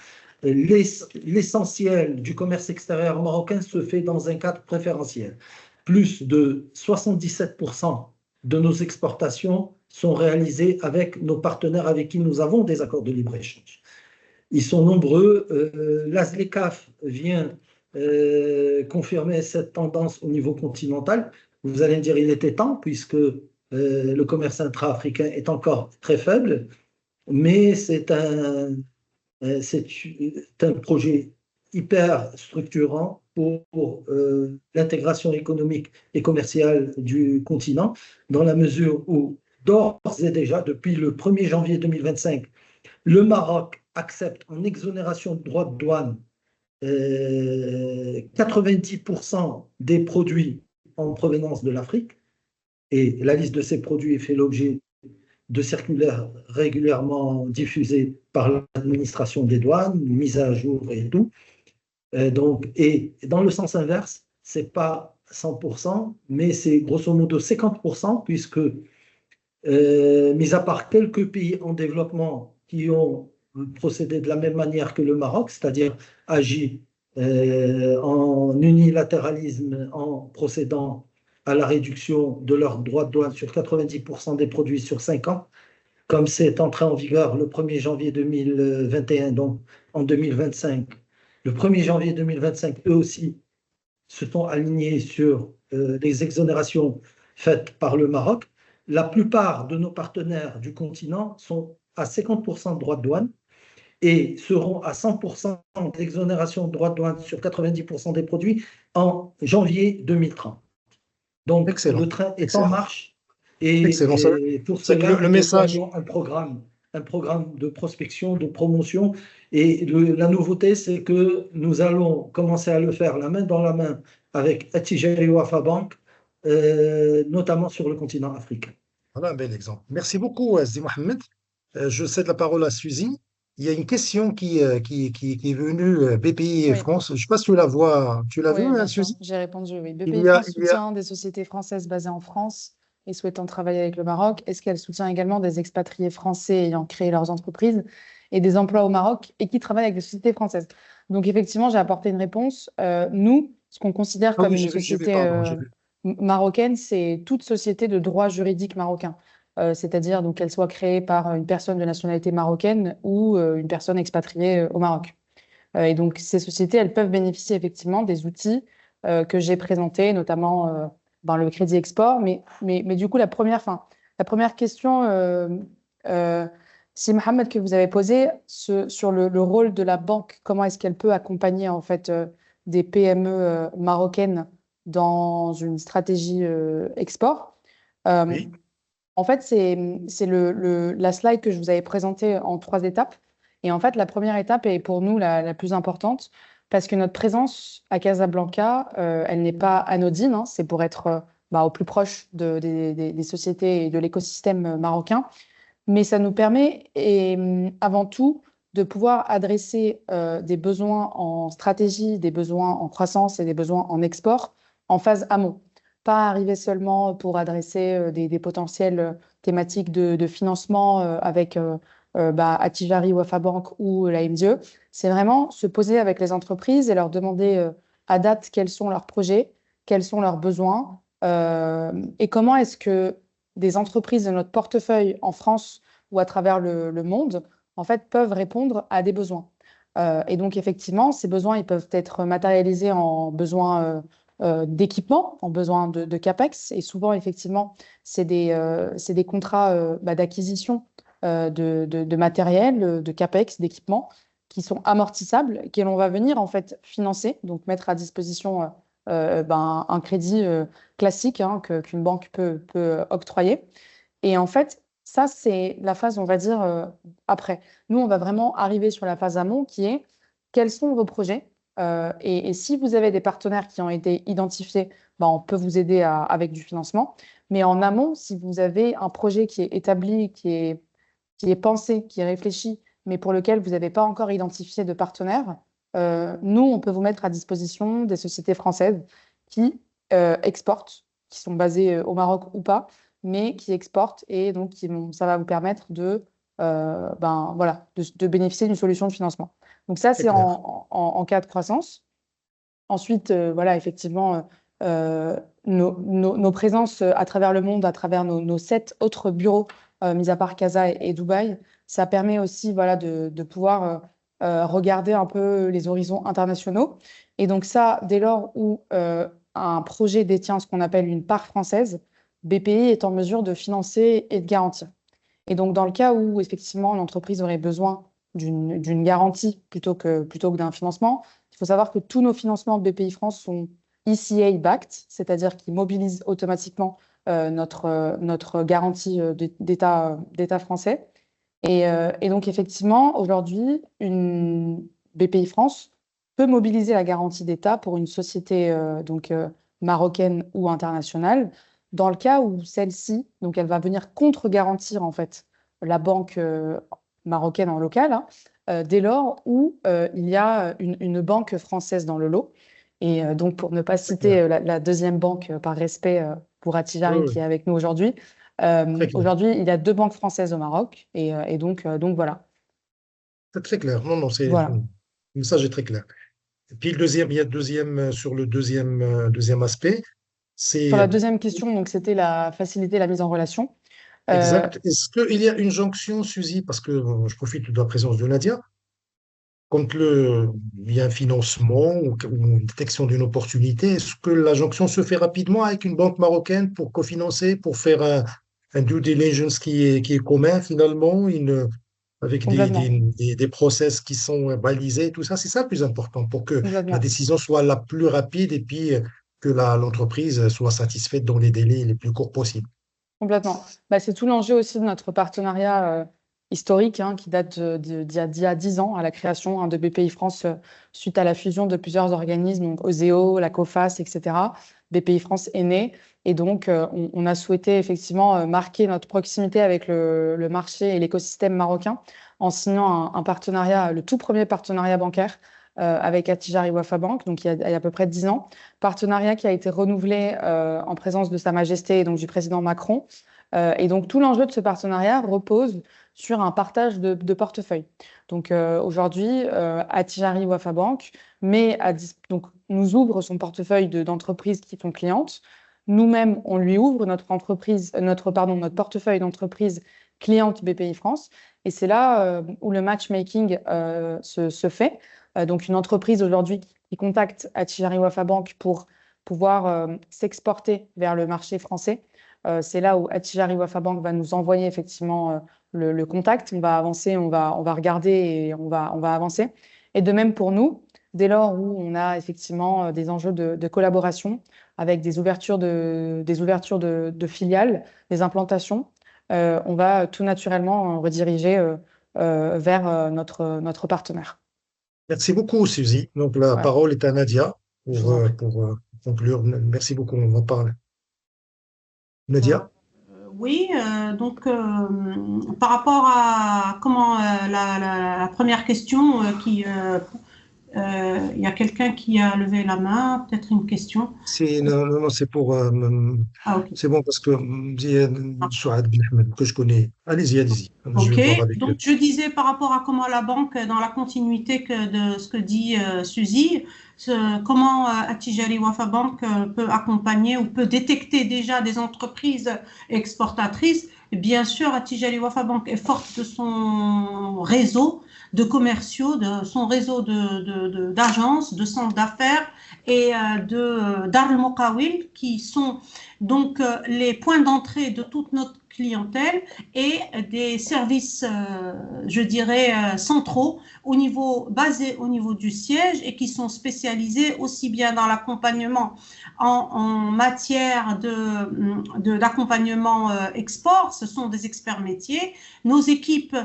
L'essentiel du commerce extérieur marocain se fait dans un cadre préférentiel. Plus de 77% de nos exportations sont réalisées avec nos partenaires avec qui nous avons des accords de libre-échange. Ils sont nombreux. La ZLECAf vient confirmer cette tendance au niveau continental. Vous allez me dire, il était temps, puisque le commerce intra-africain est encore très faible, mais c'est un projet hyper structurant pour l'intégration économique et commerciale du continent, dans la mesure où, d'ores et déjà, depuis le 1er janvier 2025, le Maroc accepte en exonération de droits de douane 90% des produits en provenance de l'Afrique, et la liste de ces produits fait l'objet de circulaires régulièrement diffusées par l'administration des douanes, mise à jour et tout. Et dans le sens inverse, ce n'est pas 100%, mais c'est grosso modo 50%, puisque, mis à part quelques pays en développement qui ont procédé de la même manière que le Maroc, c'est-à-dire agi en unilatéralisme en procédant à la réduction de leurs droits de douane sur 90% des produits sur 5 ans, comme c'est entré en vigueur le 1er janvier 2021, donc en 2025, le 1er janvier 2025, eux aussi se sont alignés sur les exonérations faites par le Maroc. La plupart de nos partenaires du continent sont à 50% de droits de douane et seront à 100% d'exonération de droits de douane sur 90% des produits en janvier 2030. Donc, Excellent. le train est Excellent. en marche. Et Excellent. pour C'est que cela, le nous message. déployons un programme de prospection, de promotion. Et la nouveauté, c'est que nous allons commencer à le faire la main dans la main avec Attijari Wafa Bank, notamment sur le continent africain. Voilà un bel exemple. Merci beaucoup, Azzi Mohamed. Je cède la parole à Suzy. Il y a une question qui est venue, BPI Oui, France. Je ne sais pas si tu la vois. Tu l'as vu, oui, bien sûr, Suzy? j'ai répondu oui. Il BPI y a, France il y a, soutient des sociétés françaises basées en France et souhaitant travailler avec le Maroc. Est-ce qu'elle soutient également des expatriés français ayant créé leurs entreprises et des emplois au Maroc et qui travaillent avec des sociétés françaises? Donc effectivement, j'ai apporté une réponse. Nous, ce qu'on considère Ah comme oui, une j'ai vu, société pardon, j'ai vu. marocaine, c'est toute société de droit juridique marocain. C'est-à-dire donc qu'elle soit créée par une personne de nationalité marocaine ou une personne expatriée au Maroc. Et donc, ces sociétés, elles peuvent bénéficier effectivement des outils que j'ai présentés, notamment le crédit export. Mais du coup, la première question, si Mohamed, que vous avez posée sur le rôle de la banque, comment est-ce qu'elle peut accompagner en fait des PME marocaines dans une stratégie export. Oui, En fait, c'est la slide que je vous avais présentée en 3 étapes. Et en fait, la première étape est pour nous la plus importante parce que notre présence à Casablanca, elle n'est pas anodine, hein. C'est pour être au plus proche des sociétés et de l'écosystème marocain. Mais ça nous permet, avant tout, de pouvoir adresser des besoins en stratégie, des besoins en croissance et des besoins en export en phase amont. Pas arriver seulement pour adresser des potentielles thématiques de financement avec Attijari, Wafa Bank ou la MDE. C'est vraiment se poser avec les entreprises et leur demander à date quels sont leurs projets, quels sont leurs besoins et comment est-ce que des entreprises de notre portefeuille en France ou à travers le monde, en fait, peuvent répondre à des besoins. Et donc, effectivement, ces besoins, ils peuvent être matérialisés en besoins d'équipement, en besoins de CAPEX. Et souvent, effectivement, c'est des contrats d'acquisition de matériel, de CAPEX, d'équipement, qui sont amortissables, que l'on va venir, en fait, financer, donc mettre à disposition un crédit classique qu'une banque peut octroyer. Et en fait, ça, c'est la phase, on va dire, après. Nous, on va vraiment arriver sur la phase amont qui est quels sont vos projets et si vous avez des partenaires qui ont été identifiés, on peut vous aider avec du financement. Mais en amont, si vous avez un projet qui est établi, qui est pensé, qui est réfléchi, mais pour lequel vous n'avez pas encore identifié de partenaires, nous, on peut vous mettre à disposition des sociétés françaises qui exportent, qui sont basées au Maroc ou pas, mais qui exportent et donc ça va vous permettre de bénéficier d'une solution de financement. Donc ça, C'est c'est clair. en cas de croissance. Ensuite, effectivement, nos présences à travers le monde, à travers nos 7 autres bureaux, mis à part Casa et Dubaï, ça permet aussi de pouvoir regarder un peu les horizons internationaux. Et donc ça, dès lors où un projet détient ce qu'on appelle une part française, BPI est en mesure de financer et de garantir. Et donc, dans le cas où, effectivement, l'entreprise aurait besoin d'une garantie plutôt que d'un financement, il faut savoir que tous nos financements BPI France sont ECA-backed, c'est-à-dire qu'ils mobilisent automatiquement notre garantie d'État français. Et donc, effectivement, aujourd'hui, une BPI France peut mobiliser la garantie d'État pour une société marocaine ou internationale, dans le cas où celle-ci, donc elle va venir contre-garantir en fait la banque marocaine en local, dès lors où il y a une banque française dans le lot. Et donc, pour ne pas Très clair. citer la deuxième banque par respect pour Oui, Attijari qui est oui, avec nous aujourd'hui, très clair. aujourd'hui, il y a 2 banques françaises au Maroc et donc voilà. C'est très clair. Non, non, Voilà. le message est très clair. Et puis le deuxième, il y a le deuxième, sur le deuxième aspect, Sur c'est la deuxième question, donc c'était faciliter la mise en relation. Euh, exact. Est-ce qu'il y a une jonction, Suzy, parce que je profite de la présence de Nadia, quand il y a un financement ou une détection d'une opportunité, est-ce que la jonction se fait rapidement avec une banque marocaine pour cofinancer, pour faire un due diligence qui est commun finalement, avec Complètement, des process qui sont balisés, tout ça, c'est ça le plus important pour que la complètement, décision soit la plus rapide et puis que l'entreprise soit satisfaite dans les délais les plus courts possibles. complètement. C'est tout l'enjeu aussi de notre partenariat historique qui date d'il y a 10 ans à la création de BPI France suite à la fusion de plusieurs organismes, donc Oseo, la COFAS, etc. BPI France est né et donc on a souhaité effectivement marquer notre proximité avec le marché et l'écosystème marocain en signant un partenariat, le tout premier partenariat bancaire avec Attijari Wafa Bank, donc il y a à peu près 10 ans. Partenariat qui a été renouvelé en présence de Sa Majesté et donc du président Macron. Et donc tout l'enjeu de ce partenariat repose sur un partage de portefeuille. Donc aujourd'hui, Attijari Wafa Bank donc, nous ouvre son portefeuille d'entreprises qui sont clientes. Nous-mêmes, on lui ouvre notre portefeuille d'entreprises clientes BPI France. Et c'est là où le matchmaking se fait. Donc une entreprise aujourd'hui qui contacte Attijari Wafa Bank pour pouvoir s'exporter vers le marché français. C'est là où Attijari Wafa Bank va nous envoyer effectivement le contact. On va avancer, on va regarder et on va avancer. Et de même pour nous, dès lors où on a effectivement des enjeux de collaboration avec des ouvertures de filiales, des implantations, on va tout naturellement rediriger vers notre partenaire. Merci beaucoup, Suzy. Donc, la Voilà. parole est à Nadia Je vous en prie. pour conclure. Merci beaucoup. On va parler. Nadia? Oui, par rapport à comment la première question il y a quelqu'un qui a levé la main, peut-être une question. Non, non, non, c'est pour. Ah, ok. C'est bon parce que Souad Ben Ahmed, que je connais. Allez-y, allez-y. Je vais Ok, voir avec eux. donc je disais par rapport à comment la banque, dans la continuité de ce que dit Suzy, comment Attijari Wafa Bank peut accompagner ou peut détecter déjà des entreprises exportatrices. Bien sûr, Attijari Wafa Bank est forte de son réseau de commerciaux, de son réseau d'agences, de centres d'affaires et de Dar al Muqawil, qui sont donc les points d'entrée de toute notre clientèle et des services, je dirais, centraux basés au niveau du siège et qui sont spécialisés aussi bien dans l'accompagnement en matière d'accompagnement export. Ce sont des experts métiers. Nos équipes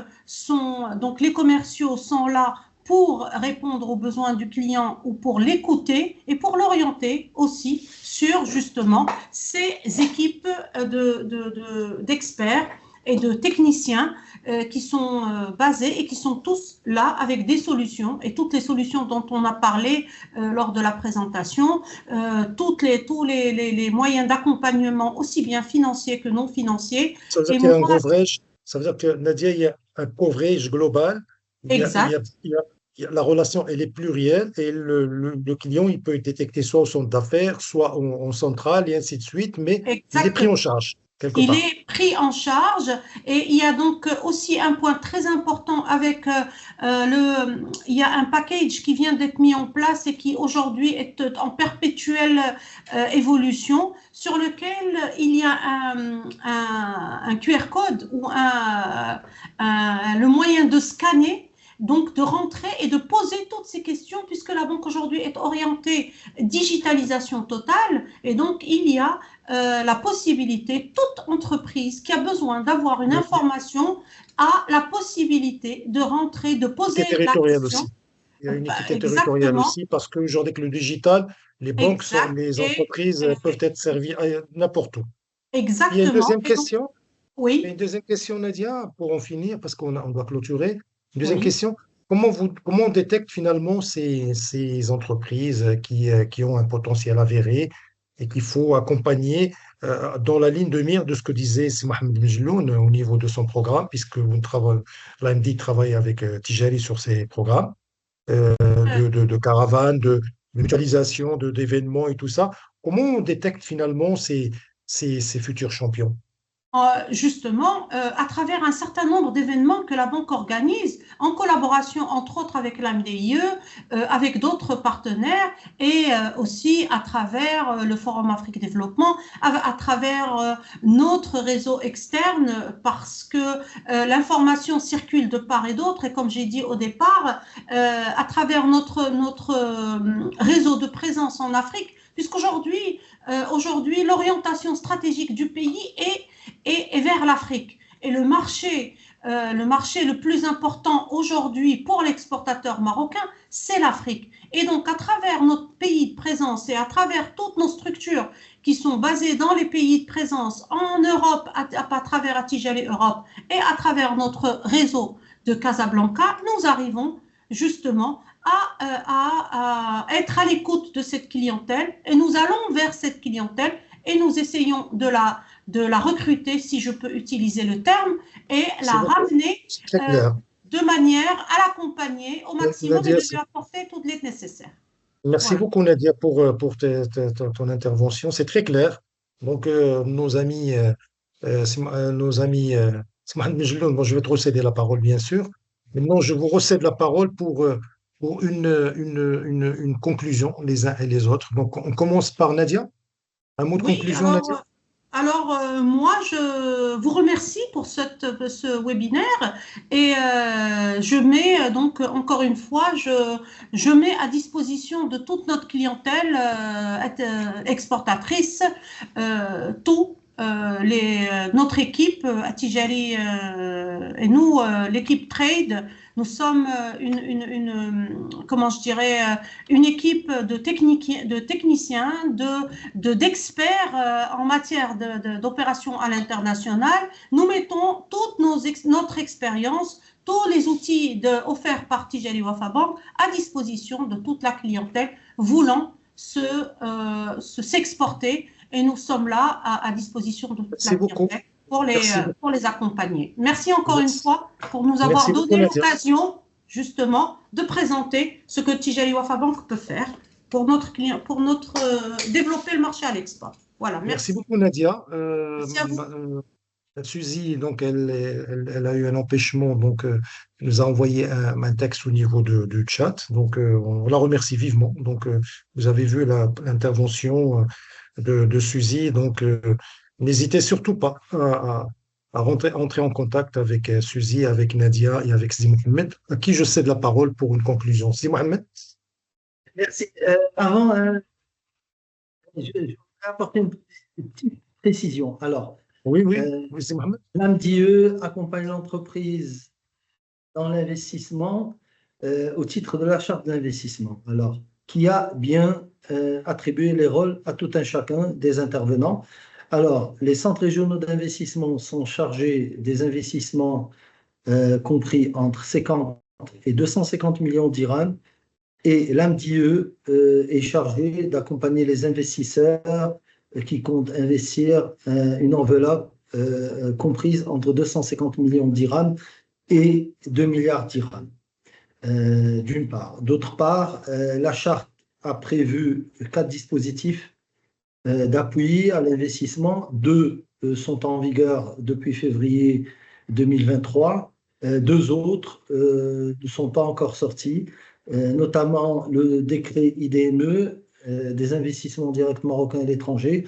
donc les commerciaux sont là pour répondre aux besoins du client ou pour l'écouter et pour l'orienter aussi sur justement ces équipes d'experts et de techniciens qui sont basés et qui sont tous là avec des solutions et toutes les solutions dont on a parlé lors de la présentation, tous les moyens d'accompagnement aussi bien financiers que non financiers. Ça veut dire Et qu'il y a un moi, coverage. Ça veut dire que Nadia, il y a un coverage global. Il y a, il y a, exact, la relation, elle est plurielle et le client, il peut être détecté soit au centre d'affaires, soit en centrale et ainsi de suite, mais il est pris en exactement. charge quelque Il part. est pris en charge et il y a donc aussi un point très important avec il y a un package qui vient d'être mis en place et qui aujourd'hui est en perpétuelle évolution sur lequel il y a un QR code ou le moyen de scanner, donc de rentrer et de poser toutes ces questions puisque la banque aujourd'hui est orientée digitalisation totale et donc il y a la possibilité, toute entreprise qui a besoin d'avoir une Mais information a la possibilité de rentrer, de poser équité la territoriale question. aussi. Il y a une équité territoriale Exactement, aussi parce qu'aujourd'hui, avec le digital, exact, les entreprises peuvent être servies n'importe où. Il y a une exactement. deuxième Et donc, question. Il y a oui, une deuxième question, Nadia, pour en finir, parce on doit clôturer. Une deuxième oui. question. Comment on détecte finalement ces entreprises qui ont un potentiel avéré et qu'il faut accompagner dans la ligne de mire de ce que disait Si Mohamed Mejloun au niveau de son programme, puisque l'AMD travaille avec Tijari sur ces programmes de caravanes, de mutualisation, d'événements et tout ça. Comment on détecte finalement ces futurs champions? Justement à travers un certain nombre d'événements que la banque organise en collaboration entre autres avec l'AMDIE, avec d'autres partenaires et aussi à travers le Forum Afrique Développement, à travers notre réseau externe parce que l'information circule de part et d'autre et comme j'ai dit au départ, à travers notre réseau de présence en Afrique, puisqu'aujourd'hui l'orientation stratégique du pays est vers l'Afrique. Et le marché le plus important aujourd'hui pour l'exportateur marocain, c'est l'Afrique. Et donc, à travers notre pays de présence et à travers toutes nos structures qui sont basées dans les pays de présence, en Europe, à travers Attijari Europe et à travers notre réseau de Casablanca, nous arrivons justement à être à l'écoute de cette clientèle et nous allons vers cette clientèle et nous essayons de la recruter, si je peux utiliser le terme, et la ramener C'est très clair. de manière à l'accompagner au maximum et Nadia, de lui apporter toute l'aide nécessaire. merci Voilà. beaucoup, Nadia, pour ton intervention. C'est très clair. Donc, nos amis Smahan Mijloun, bon, je vais te recéder la parole, bien sûr. Maintenant, je vous recède la parole pour une conclusion, les uns et les autres. Donc, on commence par Nadia. Un mot de Oui, conclusion, Nadia? moi, je vous remercie pour ce webinaire et je mets donc encore une fois, je mets à disposition de toute notre clientèle exportatrice tout notre équipe, Attijari et nous, l'équipe Trade, nous sommes comment je dirais, une équipe de techniciens, d'experts en matière d'opérations à l'international. Nous mettons toute notre expérience, tous les outils offerts par Tijari Wafa Bank à disposition de toute la clientèle voulant s'exporter, et nous sommes là à disposition de toute la clientèle pour les accompagner. Merci encore une fois pour nous avoir donné l'occasion justement de présenter ce que Tijari Wafa Bank peut faire pour notre client, pour développer le marché à l'export. Voilà, Merci beaucoup, Nadia. Merci à vous. Suzy, donc, elle a eu un empêchement, donc elle nous a envoyé un texte au niveau du chat, donc on la remercie vivement. Donc, vous avez vu l'intervention de Suzy, donc n'hésitez surtout pas à entrer en contact avec Suzy, avec Nadia et avec Sidi Mohamed, à qui je cède la parole pour une conclusion. Sidi Mohamed. Merci. Avant, je voudrais apporter une petite précision. Alors, oui, Sidi Mohamed. L'AMDIE accompagne l'entreprise dans l'investissement au titre de la charte d'investissement. Alors, qui a bien attribué les rôles à tout un chacun des intervenants. Alors, les centres régionaux d'investissement sont chargés des investissements compris entre 50 et 250 millions d'Iran, et l'AMDIE est chargé d'accompagner les investisseurs qui comptent investir une enveloppe comprise entre 250 millions d'Iran et 2 milliards d'Iran, d'une part. D'autre part, la charte a prévu 4 dispositifs d'appui à l'investissement. 2 sont en vigueur depuis février 2023. 2 autres ne sont pas encore sortis, notamment le décret IDME, des investissements directs marocains à l'étranger,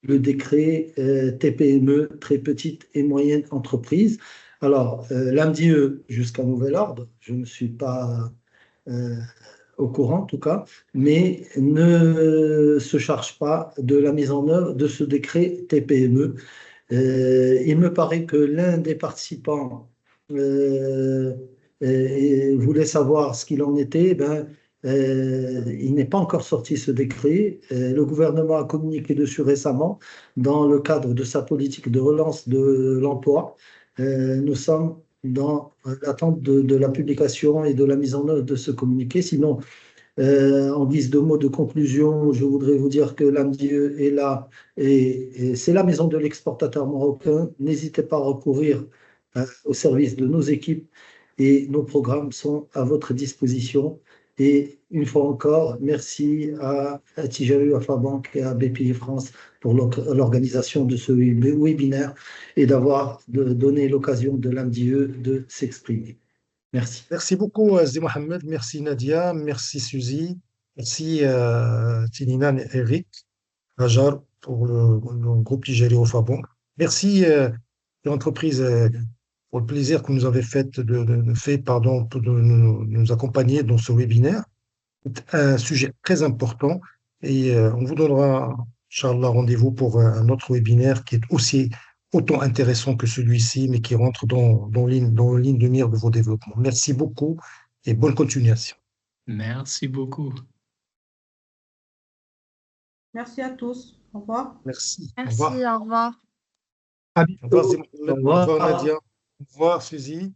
le décret TPME, très petite et moyenne entreprise. Alors, l'AMDIE, jusqu'à nouvel ordre, je ne suis pas au courant en tout cas, mais ne se charge pas de la mise en œuvre de ce décret TPME. Il me paraît que l'un des participants voulait savoir ce qu'il en était. Il n'est pas encore sorti ce décret. Le gouvernement a communiqué dessus récemment dans le cadre de sa politique de relance de l'emploi. Nous sommes dans l'attente de la publication et de la mise en œuvre de ce communiqué. Sinon, en guise de mot de conclusion, je voudrais vous dire que l'AMDIE est là et c'est la maison de l'exportateur marocain. N'hésitez pas à recourir au service de nos équipes et nos programmes sont à votre disposition. Et une fois encore, merci à Attijari Wafa Bank et à BPI France pour l'organisation de ce webinaire et d'avoir donné l'occasion de l'AMDIE de s'exprimer. Merci. Merci beaucoup, Sidi Mohamed. Merci, Nadia. Merci, Suzy. Merci, Tininan et Eric Hajar pour le groupe Tijari Wafa Bank. Merci, l'entreprise, pour le plaisir que nous avez fait de nous accompagner dans ce webinaire. C'est un sujet très important et on vous donnera, Inch'Allah, rendez-vous pour un autre webinaire qui est aussi autant intéressant que celui-ci, mais qui rentre dans la ligne de mire de vos développements. Merci beaucoup et bonne continuation. Merci beaucoup. Merci à tous. Au revoir. Merci. Merci, au revoir. À Au revoir, bientôt. Nadia. Au revoir, Suzy.